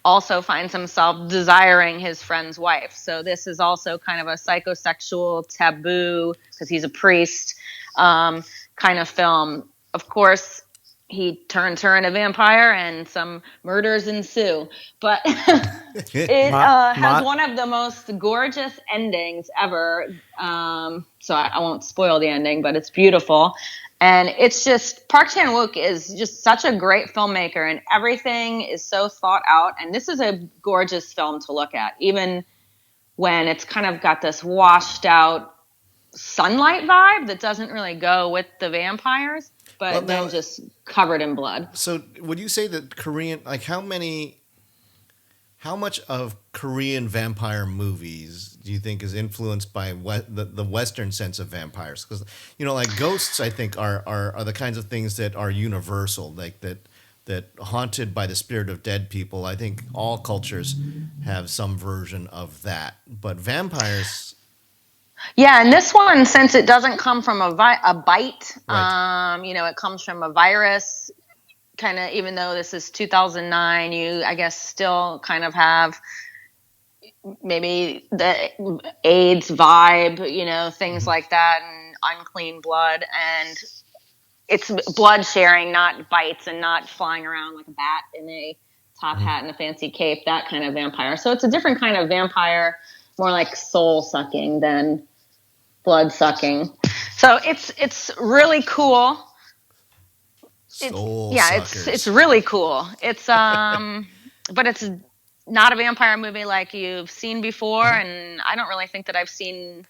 also finds himself desiring his friend's wife. So this is also kind of a psychosexual taboo, because he's a priest, kind of film. Of course, he turns her into a vampire and some murders ensue. But it has one of the most gorgeous endings ever. So I won't spoil the ending, but it's beautiful. And it's just, Park Chan-wook is just such a great filmmaker, and everything is so thought out. And this is a gorgeous film to look at, even when it's kind of got this washed out sunlight vibe that doesn't really go with the vampires, but then just covered in blood. So would you say that Korean, like how much of Korean vampire movies do you think is influenced by the Western sense of vampires? Because, like ghosts, I think are the kinds of things that are universal, like that haunted by the spirit of dead people. I think all cultures have some version of that, but vampires. Yeah, and this one, since it doesn't come from a bite, right. It comes from a virus, kind of, even though this is 2009, you, I guess, still kind of have maybe the AIDS vibe, things like that, and unclean blood, and it's blood sharing, not bites, and not flying around like a bat in a top hat and a fancy cape, that kind of vampire. So it's a different kind of vampire, more like soul sucking than blood sucking. So it's really cool. It's really cool. It's but it's not a vampire movie like you've seen before, and I don't really think that I've seen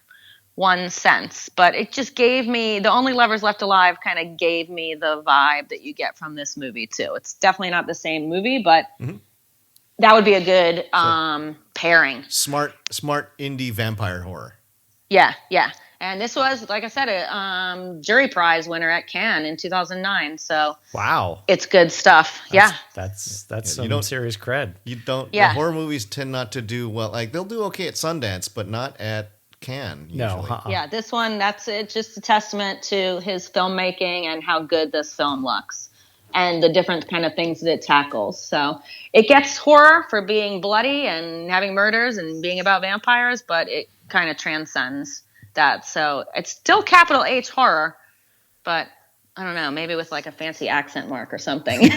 one since. But it just gave me, the Only Lovers Left Alive kind of gave me the vibe that you get from this movie too. It's definitely not the same movie, but that would be a good pairing. Smart indie vampire horror. Yeah. And this was, like I said, a jury prize winner at Cannes in 2009. So wow, it's good stuff. That's some serious cred. You don't. Yeah. Horror movies tend not to do well. Like they'll do okay at Sundance, but not at Cannes. Usually. No. Yeah, this one, that's it. Just a testament to his filmmaking and how good this film looks, and the different kind of things that it tackles. So it gets horror for being bloody and having murders and being about vampires, but it kind of transcends that. So it's still capital H horror, but I don't know, maybe with like a fancy accent mark or something. What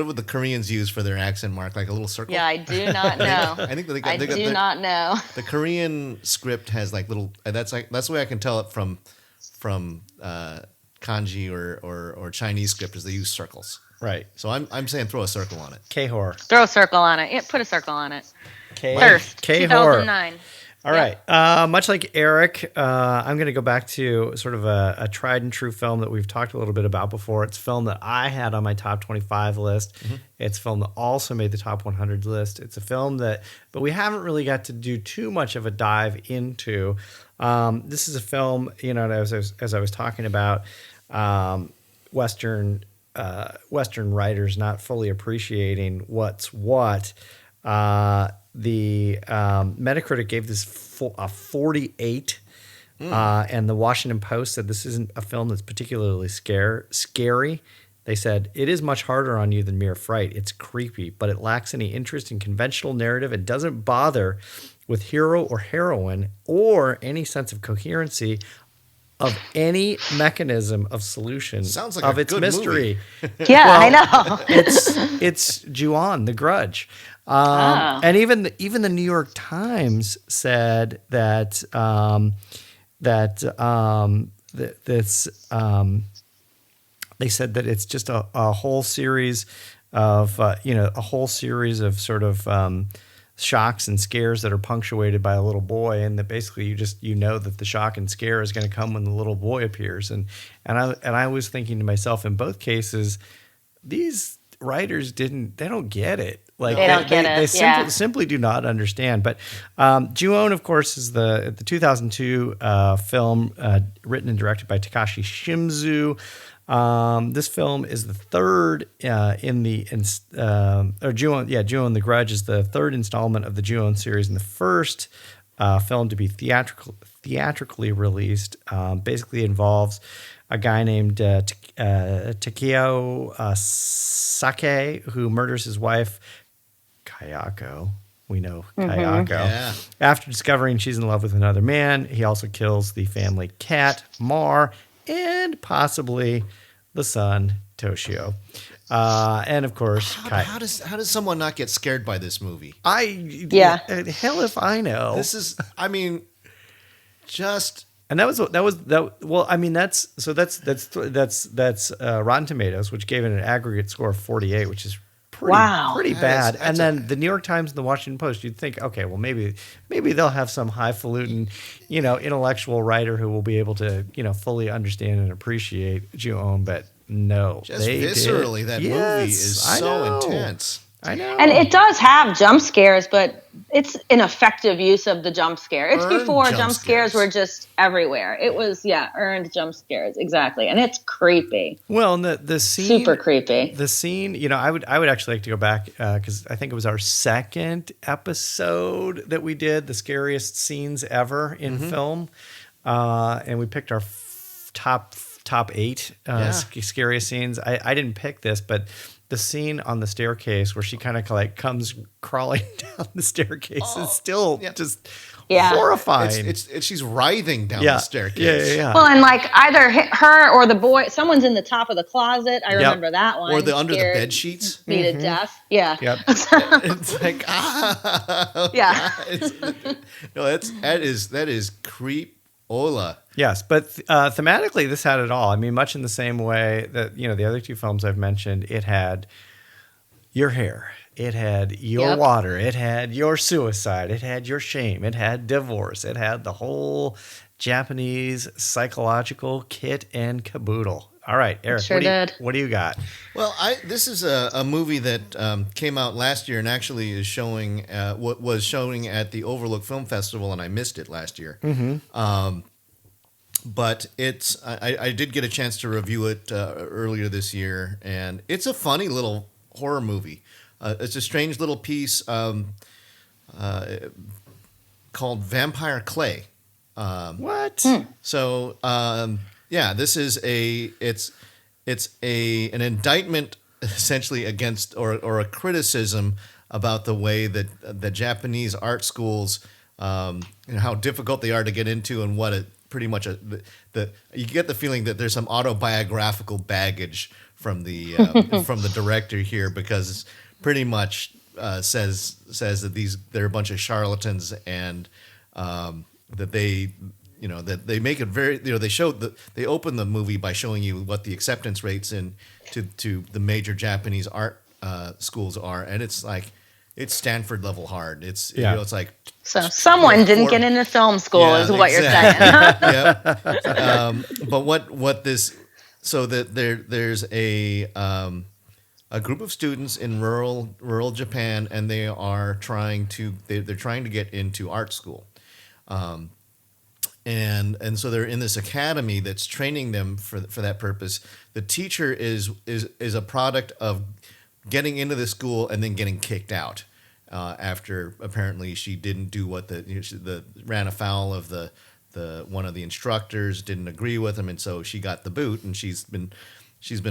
would the Koreans use for their accent mark? Like a little circle? Yeah, I do not know. I think I do not know. The Korean script has like little. That's the way I can tell it from kanji or Chinese script, is they use circles. Right. So I'm saying throw a circle on it. K-horror. Throw a circle on it. Yeah, put a circle on it. K-horror. 2009. All right. Much like Eric, I'm going to go back to sort of a tried and true film that we've talked a little bit about before. It's a film that I had on my top 25 list. It's a film that also made the top 100 list. It's a film but we haven't really got to do too much of a dive into. This is a film, as I was talking about, Western writers not fully appreciating what's what. The Metacritic gave this a 48, and the Washington Post said this isn't a film that's particularly scary. They said, it is much harder on you than mere fright. It's creepy, but it lacks any interest in conventional narrative. It doesn't bother with hero or heroine or any sense of coherency of any mechanism of solution of its mystery. Yeah, well, I know. it's Ju-on, The Grudge. And even the New York Times said that they said that it's just a whole series of sort of shocks and scares that are punctuated by a little boy, and that basically you know that the shock and scare is going to come when the little boy appears. And I was thinking to myself, in both cases, these writers don't get it. Like they don't get it. They simply do not understand. But Ju-on, of course, is the 2002 film written and directed by Takashi Shimizu. This film is the third Ju-on, The Grudge is the third installment of the Ju-on series, and the first film to be theatrically released. Basically involves a guy named Takeo Sake, who murders his wife Kayako. We know Kayako. Yeah. After discovering she's in love with another man, he also kills the family cat, Mar, and possibly the son, Toshio. And of course, how does someone not get scared by this movie? Hell if I know. This is, I mean, just. And that's Rotten Tomatoes, which gave it an aggregate score of 48, which is pretty bad. And then the New York Times and the Washington Post, you'd think, okay, well maybe they'll have some highfalutin, intellectual writer who will be able to, fully understand and appreciate Ju-on, but no, just viscerally that movie is so intense. I know. And it does have jump scares, but it's an effective use of the jump scare. It's before jump scares were just everywhere. It was, earned jump scares, exactly. And it's creepy. Well, and the scene... Super creepy. The scene, I would actually like to go back, because I think it was our second episode that we did, the scariest scenes ever in film. And we picked our top 8 scariest scenes. I didn't pick this, but... the scene on the staircase where she kind of like comes crawling down the staircase is still just horrifying. It's she's writhing down the staircase. Yeah. Well, and like either her or the boy, someo's in the top of the closet. I remember that one. Or under the bed sheets. Me to death. Yeah. Yep. It's like that is creep. Ola. Yes, but thematically, this had it all. I mean, much in the same way that, the other two films I've mentioned, it had your hair, it had your water, it had your suicide, it had your shame, it had divorce, it had the whole Japanese psychological kit and caboodle. All right, Eric, what do you got? Well, this is a movie that came out last year and actually is showing was showing at the Overlook Film Festival, and I missed it last year. But I did get a chance to review it earlier this year, and it's a funny little horror movie. It's a strange little piece called Vampire Clay. What? So. This is an indictment essentially against or a criticism about the way that the Japanese art schools, how difficult they are to get into, and what pretty much you get the feeling that there's some autobiographical baggage from the from the director here, because pretty much says that they're a bunch of charlatans, and that they. That they make it very. They open the movie by showing you what the acceptance rates to the major Japanese art schools are, and it's it's Stanford level hard. It's it's like so someone didn't get into film school is what you're saying. Yep. But what this so that there's a group of students in rural Japan, and they are trying to get into art school. And so they're in this academy that's training them for that purpose. The teacher is a product of getting into the school and then getting kicked out after apparently she didn't do what ran afoul of the one of the instructors, didn't agree with him, and so she got the boot, and she's been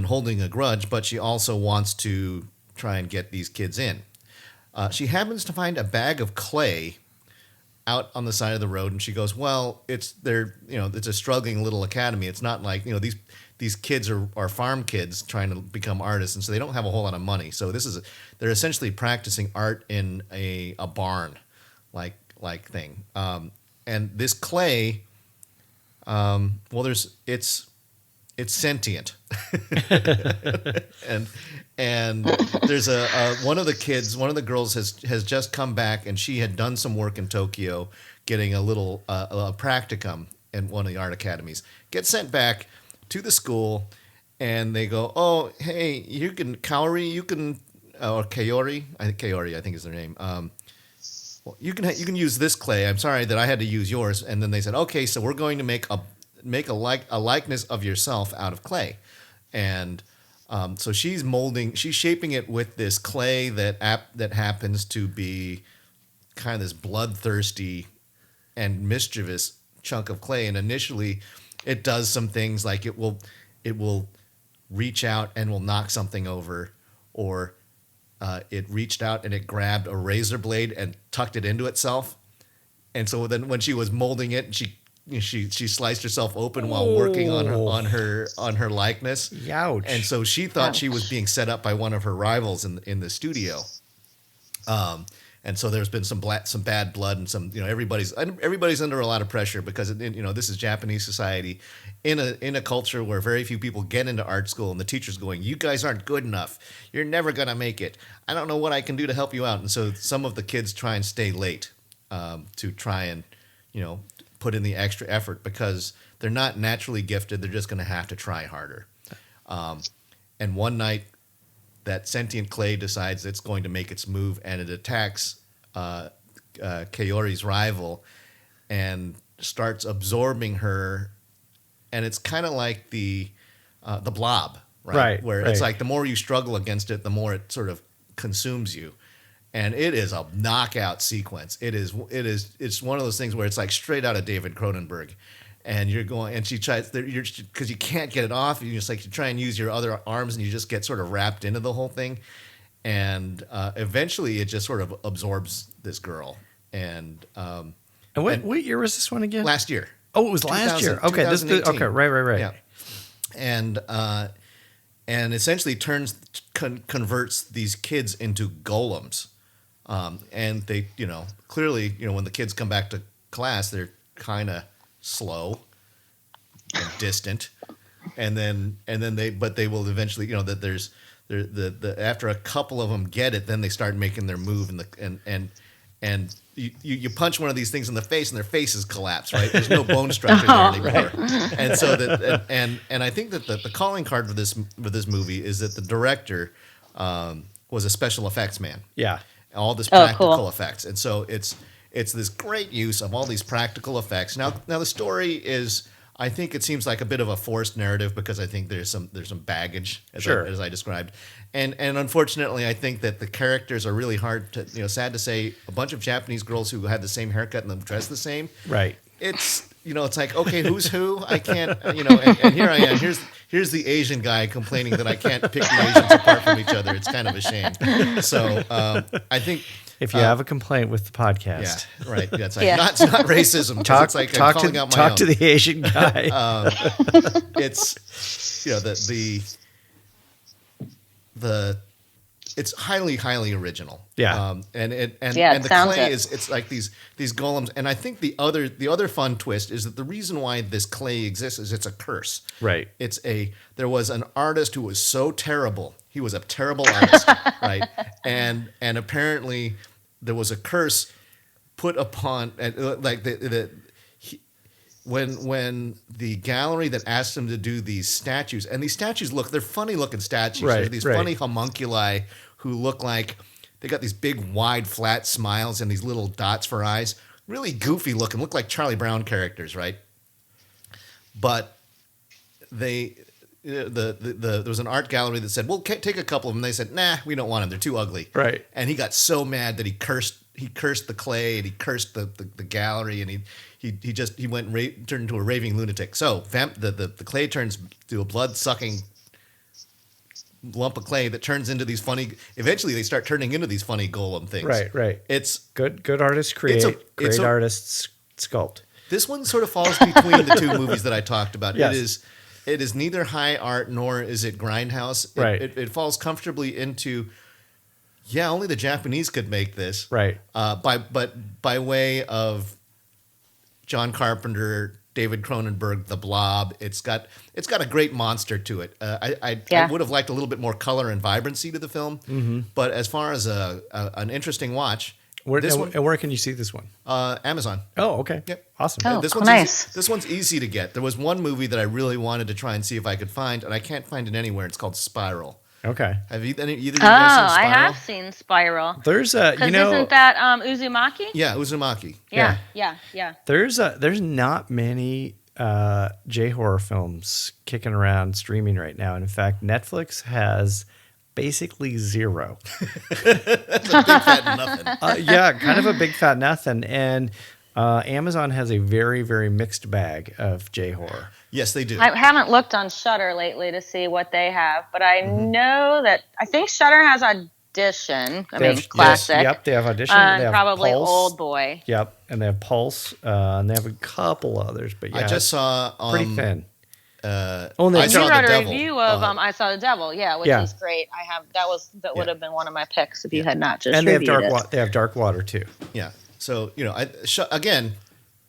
holding a grudge, but she also wants to try and get these kids in. She happens to find a bag of clay out on the side of the road, and she goes, well, it's a struggling little academy. It's not like, these kids are farm kids trying to become artists, and so they don't have a whole lot of money. So they're essentially practicing art in a barn like thing. And this clay, it's sentient. and there's one of the girls has just come back, and she had done some work in Tokyo getting a little a practicum in one of the art academies. Gets sent back to the school, and they go, oh, hey, you can Kaori, or Kaori, I think is their name. Well, you can use this clay. I'm sorry that I had to use yours. And then they said, okay, so we're going to make a likeness of yourself out of clay. And so she's shaping it with this clay that happens to be kind of this bloodthirsty and mischievous chunk of clay. And initially it does some things like it will reach out and will knock something over, or it reached out and it grabbed a razor blade and tucked it into itself. And so then when she was molding it, she sliced herself open while working on her likeness. Ouch. And so she thought she was being set up by one of her rivals in the studio. And so there's been some bad blood, and some, everybody's under a lot of pressure because this is Japanese society in a culture where very few people get into art school, and the teacher's going, you guys aren't good enough. You're never going to make it. I don't know what I can do to help you out. And so some of the kids try and stay late to try and, put in the extra effort because they're not naturally gifted. They're just going to have to try harder. And one night, that sentient clay decides it's going to make its move, and it attacks Kaori's rival and starts absorbing her. And it's kind of like the blob, right? Where it's like the more you struggle against it, the more it sort of consumes you. And it is a knockout sequence. It's one of those things where it's like straight out of David Cronenberg. And you're going, and she tries, because you can't get it off. You try and use your other arms, and you just get sort of wrapped into the whole thing. And eventually, it just sort of absorbs this girl. And what year was this one again? Last year. Oh, it was last year. Okay, right. Yeah, and essentially converts these kids into golems. And they, clearly, when the kids come back to class, they're kind of slow and distant, and then they will eventually, that there's after a couple of them get it, then they start making their move, and you punch one of these things in the face, and their faces collapse. Right, there's no bone structure there anymore, and so and I think that the calling card for this movie is that the director was a special effects man. Yeah. All this practical effects. And so it's this great use of all these practical effects. Now the story is, I think it seems like a bit of a forced narrative because I think there's some baggage as I described. And unfortunately, I think that the characters are really hard to, sad to say, a bunch of Japanese girls who had the same haircut and dress the same. Right. It's, it's like, okay, who's who? I can't, and here I am. Here's the Asian guy complaining that I can't pick the Asians apart from each other. It's kind of a shame. So I think if you have a complaint with the podcast, yeah, right, that's like it's not racism. It's like I'm calling out my own. Talk to the Asian guy. It's it's highly original. Yeah. And the clay it's like these golems. And I think the other fun twist is that the reason why this clay exists is it's a curse. Right. There was an artist who was so terrible He was a terrible artist, right? And apparently there was a curse put upon, like when the gallery that asked him to do these statues, and these statues they're funny looking statues. Right, They're these funny homunculi who look like they got these big, wide, flat smiles and these little dots for eyes. Really goofy looking, look like Charlie Brown characters, right? But there was an art gallery that said, "Well, take a couple of them." They said, "Nah, we don't want them. They're too ugly." Right. And he got so mad that he cursed the clay and he cursed the gallery, and he turned into a raving lunatic. So the clay turns to a blood sucking lump of clay that turns into these funny. Eventually, they start turning into these funny golem things. Right. It's good artists create. Great artists sculpt. This one sort of falls between the two movies that I talked about. Yes. It is neither high art nor is it grindhouse. Right. It falls comfortably into, only the Japanese could make this. Right. By way of John Carpenter, David Cronenberg, The Blob. It's got a great monster to it. I would have liked a little bit more color and vibrancy to the film, but as far as an interesting watch. Where can you see this one? Amazon. Oh, okay. Yep. Awesome. Oh, This one's nice. Easy. This one's easy to get. There was one movie that I really wanted to try and see if I could find, and I can't find it anywhere. It's called Spiral. Okay. Have either of you guys seen I Spiral? have seen Spiral. There's Isn't that Uzumaki? Yeah, Uzumaki. Yeah. there's not many J-horror films kicking around streaming right now. And in fact, Netflix has basically zero. That's a big fat nothing. Kind of a big fat nothing. And Amazon has a very, very mixed bag of J-horror. Yes, they do. I haven't looked on Shudder lately to see what they have, but I know that I think Shudder has Audition. Classic. Yep, they have Audition. They have probably Pulse. Old Boy. Yep, and they have Pulse, and they have a couple others. But I just saw pretty thin. I You saw wrote The a Devil. review of I Saw the Devil, which is great. I have that would have been one of my picks if you had not just and they have reviewed it. They have Dark Water too. Yeah. So again,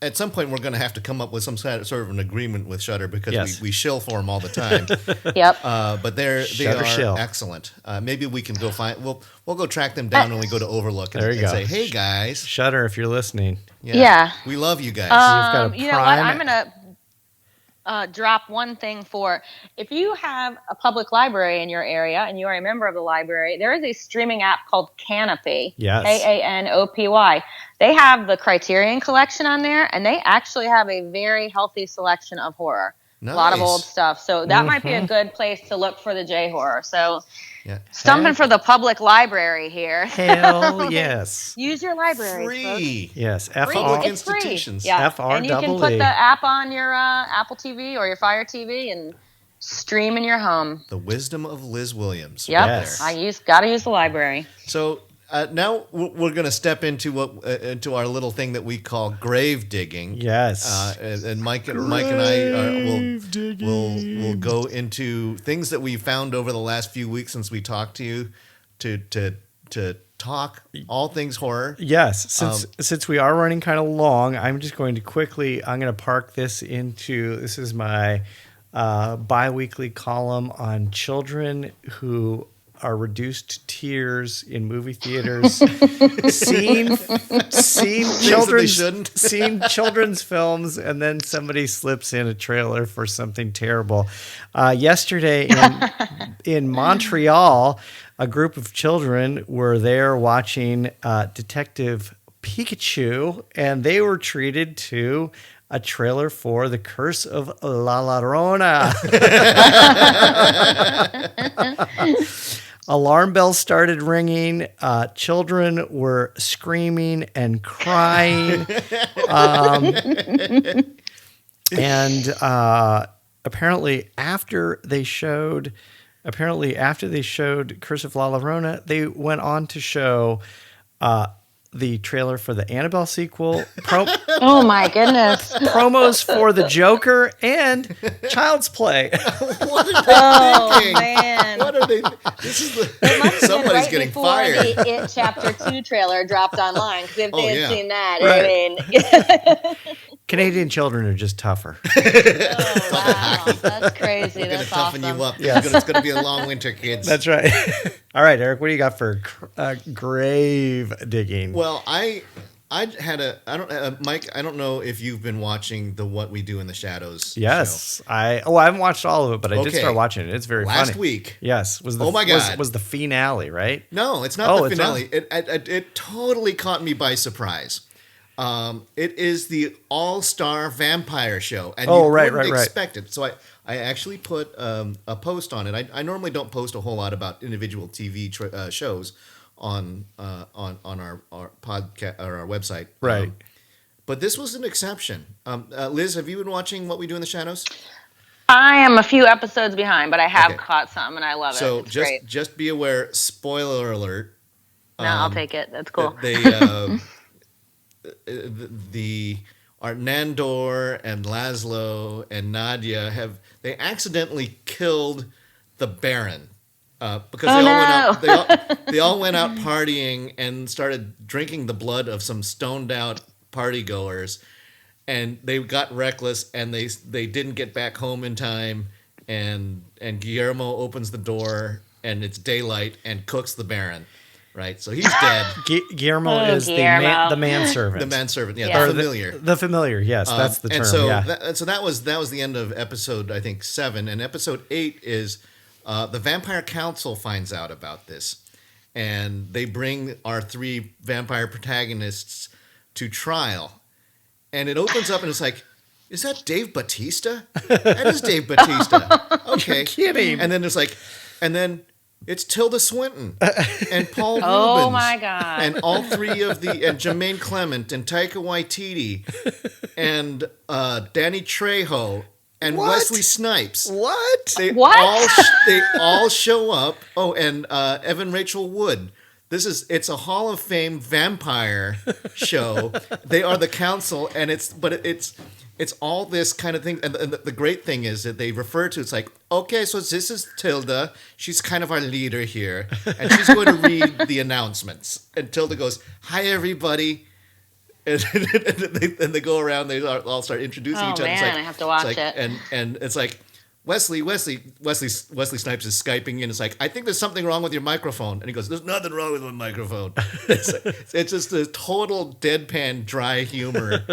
at some point we're going to have to come up with some sort of an agreement with Shudder because we shill for them all the time. Yep. But they are shill. excellent. Maybe we can go find. We'll go track them down when we go to Overlook and say, "Hey guys, Shudder, if you're listening, we love you guys." You've got a you know what? I'm gonna drop one thing for if you have a public library in your area and you are a member of the library. There is a streaming app called Canopy. Yes. Kanopy. They have the Criterion Collection on there, and they actually have a very healthy selection of horror. Nice. A lot of old stuff. So that might be a good place to look for the J-horror. So stumping for the public library here. Hell yes. Use your library. Free. Folks. Yes. Public It's free. institutions. Yeah. FREE. And you can put the app on your Apple TV or your Fire TV and stream in your home. The wisdom of Liz Williams. Yep. Yes. Gotta use the library. So now we're going to step into into our little thing that we call grave digging. Yes. And Mike and I will go into things that we found over the last few weeks since we talked to you to talk all things horror. Yes. Since we are running kind of long, I'm just going to quickly. I'm going to park this into. This is my bi-weekly column on children who are reduced to tears in movie theaters, seen children's films, and then somebody slips in a trailer for something terrible. Yesterday in Montreal, a group of children were there watching Detective Pikachu, and they were treated to a trailer for The Curse of La Llorona. Alarm bells started ringing. Children were screaming and crying. And apparently after they showed Curse of La Llorona, they went on to show the trailer for the Annabelle sequel, Oh my goodness! promos for the Joker, and Child's Play. What are they thinking? Man. What are they? This is It must have been somebody's right getting before fired. the It Chapter 2 trailer dropped online, because if they had seen that, Right. I mean... Canadian children are just tougher. Oh, wow. That's crazy. We're going to That's toughen awesome. you up. Yes. It's going to be a long winter, kids. That's right. All right, Eric, what do you got for grave digging? Well, I Mike, I don't know if you've been watching the What We Do in the Shadows Yes, show. I haven't watched all of it, but I did Okay. start watching it. It's very funny. Last week. Yes, was the Oh my God. was the finale, right? No, it's not Oh, the it's finale. It totally caught me by surprise. It is the all-star vampire show, and you wouldn't expect it. So I actually put a post on it. I normally don't post a whole lot about individual TV shows on our podcast or our website, Right. But this was an exception. Liz, have you been watching What We Do in the Shadows? I am a few episodes behind, but I have Okay. caught some, and I love it. So It's great. just be aware. Spoiler alert. No, I'll take it. That's cool. The Nandor and Laszlo and Nadia they accidentally killed the Baron because they all went out partying and started drinking the blood of some stoned out party goers, and they got reckless and they didn't get back home in time, and Guillermo opens the door and it's daylight and cooks the Baron. Right, so he's dead. Guillermo is Guillermo. the manservant. The manservant, yeah, Yeah. the familiar. The familiar, yes, that's the term. And so, yeah. that was the end of episode, I think, 7. And episode 8 is the Vampire Council finds out about this, and they bring our 3 vampire protagonists to trial. And it opens up, and it's like, is that Dave Bautista? That is Dave Bautista. Okay, You're kidding. And then there's like, and then it's Tilda Swinton and Paul Rubens. Oh my God. And all 3 of and Jermaine Clement and Taika Waititi and Danny Trejo and What? Wesley Snipes. What? They What? they all show up. Oh, and Evan Rachel Wood. It's a Hall of Fame vampire show. They are the council, and it's all this kind of thing. And the great thing is that they refer to it's like, okay, so this is Tilda. She's kind of our leader here, and she's going to read the announcements. And Tilda goes, "Hi, everybody." And they go around. They all start introducing each other. Man, It's like, I have to watch it's like, it. And it's like. Wesley Snipes is Skyping in. It's like, I think there's something wrong with your microphone. And he goes, there's nothing wrong with my microphone. It's just a total deadpan, dry humor.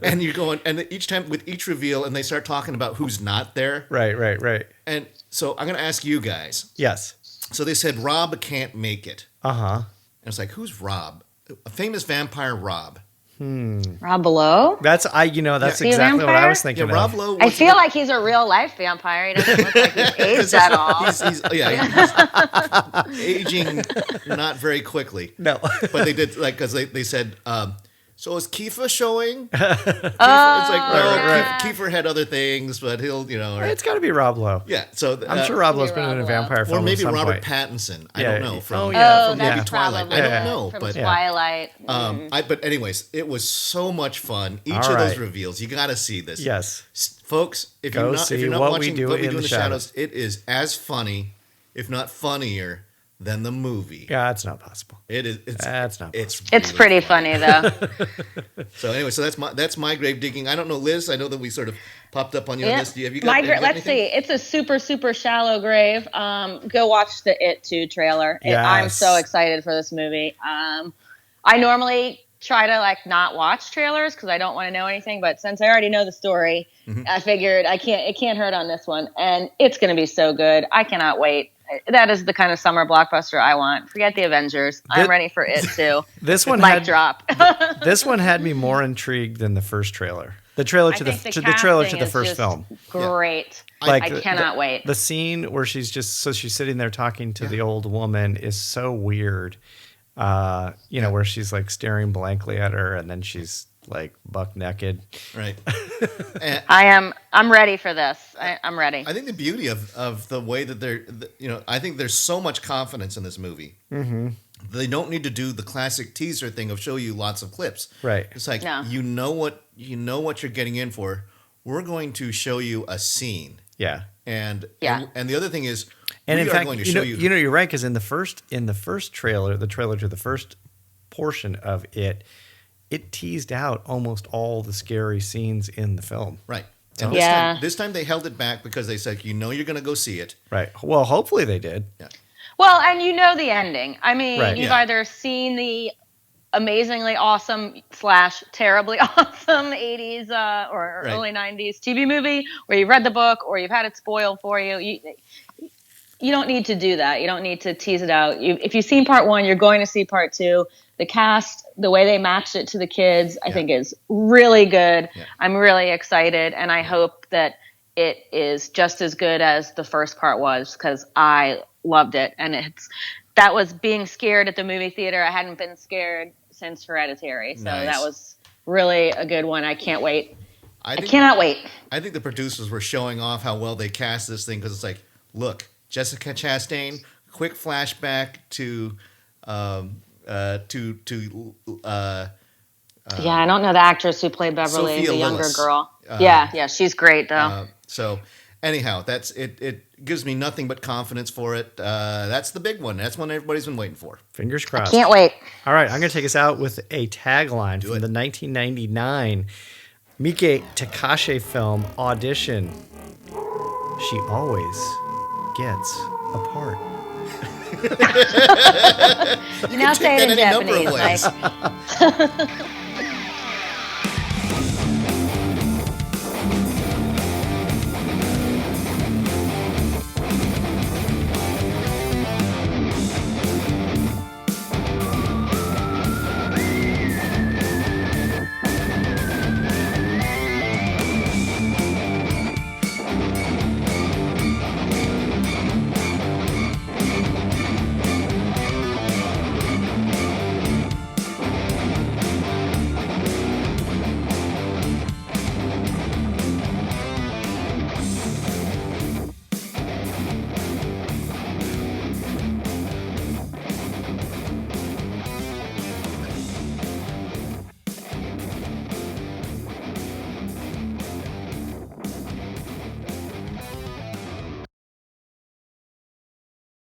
And you're going, and each time with each reveal, and they start talking about who's not there. Right. And so I'm going to ask you guys. Yes. So they said Rob can't make it. Uh-huh. And it's like, who's Rob? A famous vampire Rob. Rob Lowe? That's Is he a exactly what I vampire? was thinking Yeah, Rob of. Lowe. I feel like he's a real life vampire. He doesn't look like he's aged at all. He's aging not very quickly. No. But they did because they said, so is Kiefer showing? It's like Right. Kiefer had other things, but he'll It's got to be Rob Lowe. yeah. So I'm sure Rob Lowe's Maybe been in a Rob vampire film or maybe at some Robert point. Pattinson. I Yeah, don't know from oh, yeah. Oh, maybe that's Twilight. probably I don't know, from but Twilight. but anyways, it was so much fun. Each All of those right. reveals, you got to see this. Yes. Folks, if Go you're not see watching What We Do What We in Do in the the Shadows, it is as funny, if not funnier, than the movie. Yeah, that's not possible. It is. That's not It's It's really pretty funny though. So anyway, so that's my grave digging. I don't know, Liz. I know that we sort of popped up on you on Yeah. this. Have you got? Let's anything? see. It's a super shallow grave. Go watch the It 2 trailer. Yes. I'm so excited for this movie. I normally try to not watch trailers because I don't want to know anything, but since I already know the story, I figured it can't hurt on this one, and it's going to be so good. I cannot wait. That is the kind of summer blockbuster I want. Forget the Avengers. I'm ready for It too. This one Mic drop. This one had me more intrigued than the first trailer. The trailer to the casting trailer to the is first just film. Great. Like I cannot wait. The scene where she's sitting there talking to the old woman is so weird. Where she's staring blankly at her, and then she's buck naked. Right. I'm ready for this. I'm ready. I think the beauty of the way that I think there's so much confidence in this movie. Mm-hmm. They don't need to do the classic teaser thing of show you lots of clips. Right. It's like No. you know what you're getting in for. We're going to show you a scene. Yeah. And Yeah. and the other thing is, And we in are fact, going to show you. you're right, because in the first trailer, the trailer to the first portion of it, it teased out almost all the scary scenes in the film. Right. So- And this time they held it back because they said, you're going to go see it. Right. Well, hopefully they did. Yeah. Well, and you know the ending. I mean, Right. you've Yeah. either seen the amazingly awesome / terribly awesome 80s or Right. early 90s TV movie, or you've read the book, or you've had it spoiled for you. You don't need to do that. You don't need to tease it out. If you've seen part 1, you're going to see part 2. The cast, the way they matched it to the kids, I think is really good. Yeah. I'm really excited, and I hope that it is just as good as the first part was, because I loved it. And that was being scared at the movie theater. I hadn't been scared since Hereditary, so Nice. that was really a good one. I can't wait. I think, cannot wait. I think the producers were showing off how well they cast this thing because it's like, look, Jessica Chastain, quick flashback to Yeah, I don't know the actress who played Beverly, Sophia the younger Lillis. girl. Yeah, she's great though. so anyhow, that's it. It gives me nothing but confidence for it. That's the big one. That's one everybody's been waiting for. Fingers crossed. Can't wait. All right, I'm going to take us out with a tagline from it. the 1999 Mike Takashi film Audition. She always gets a part. Now say it in Any number of Japanese, ways. Mike.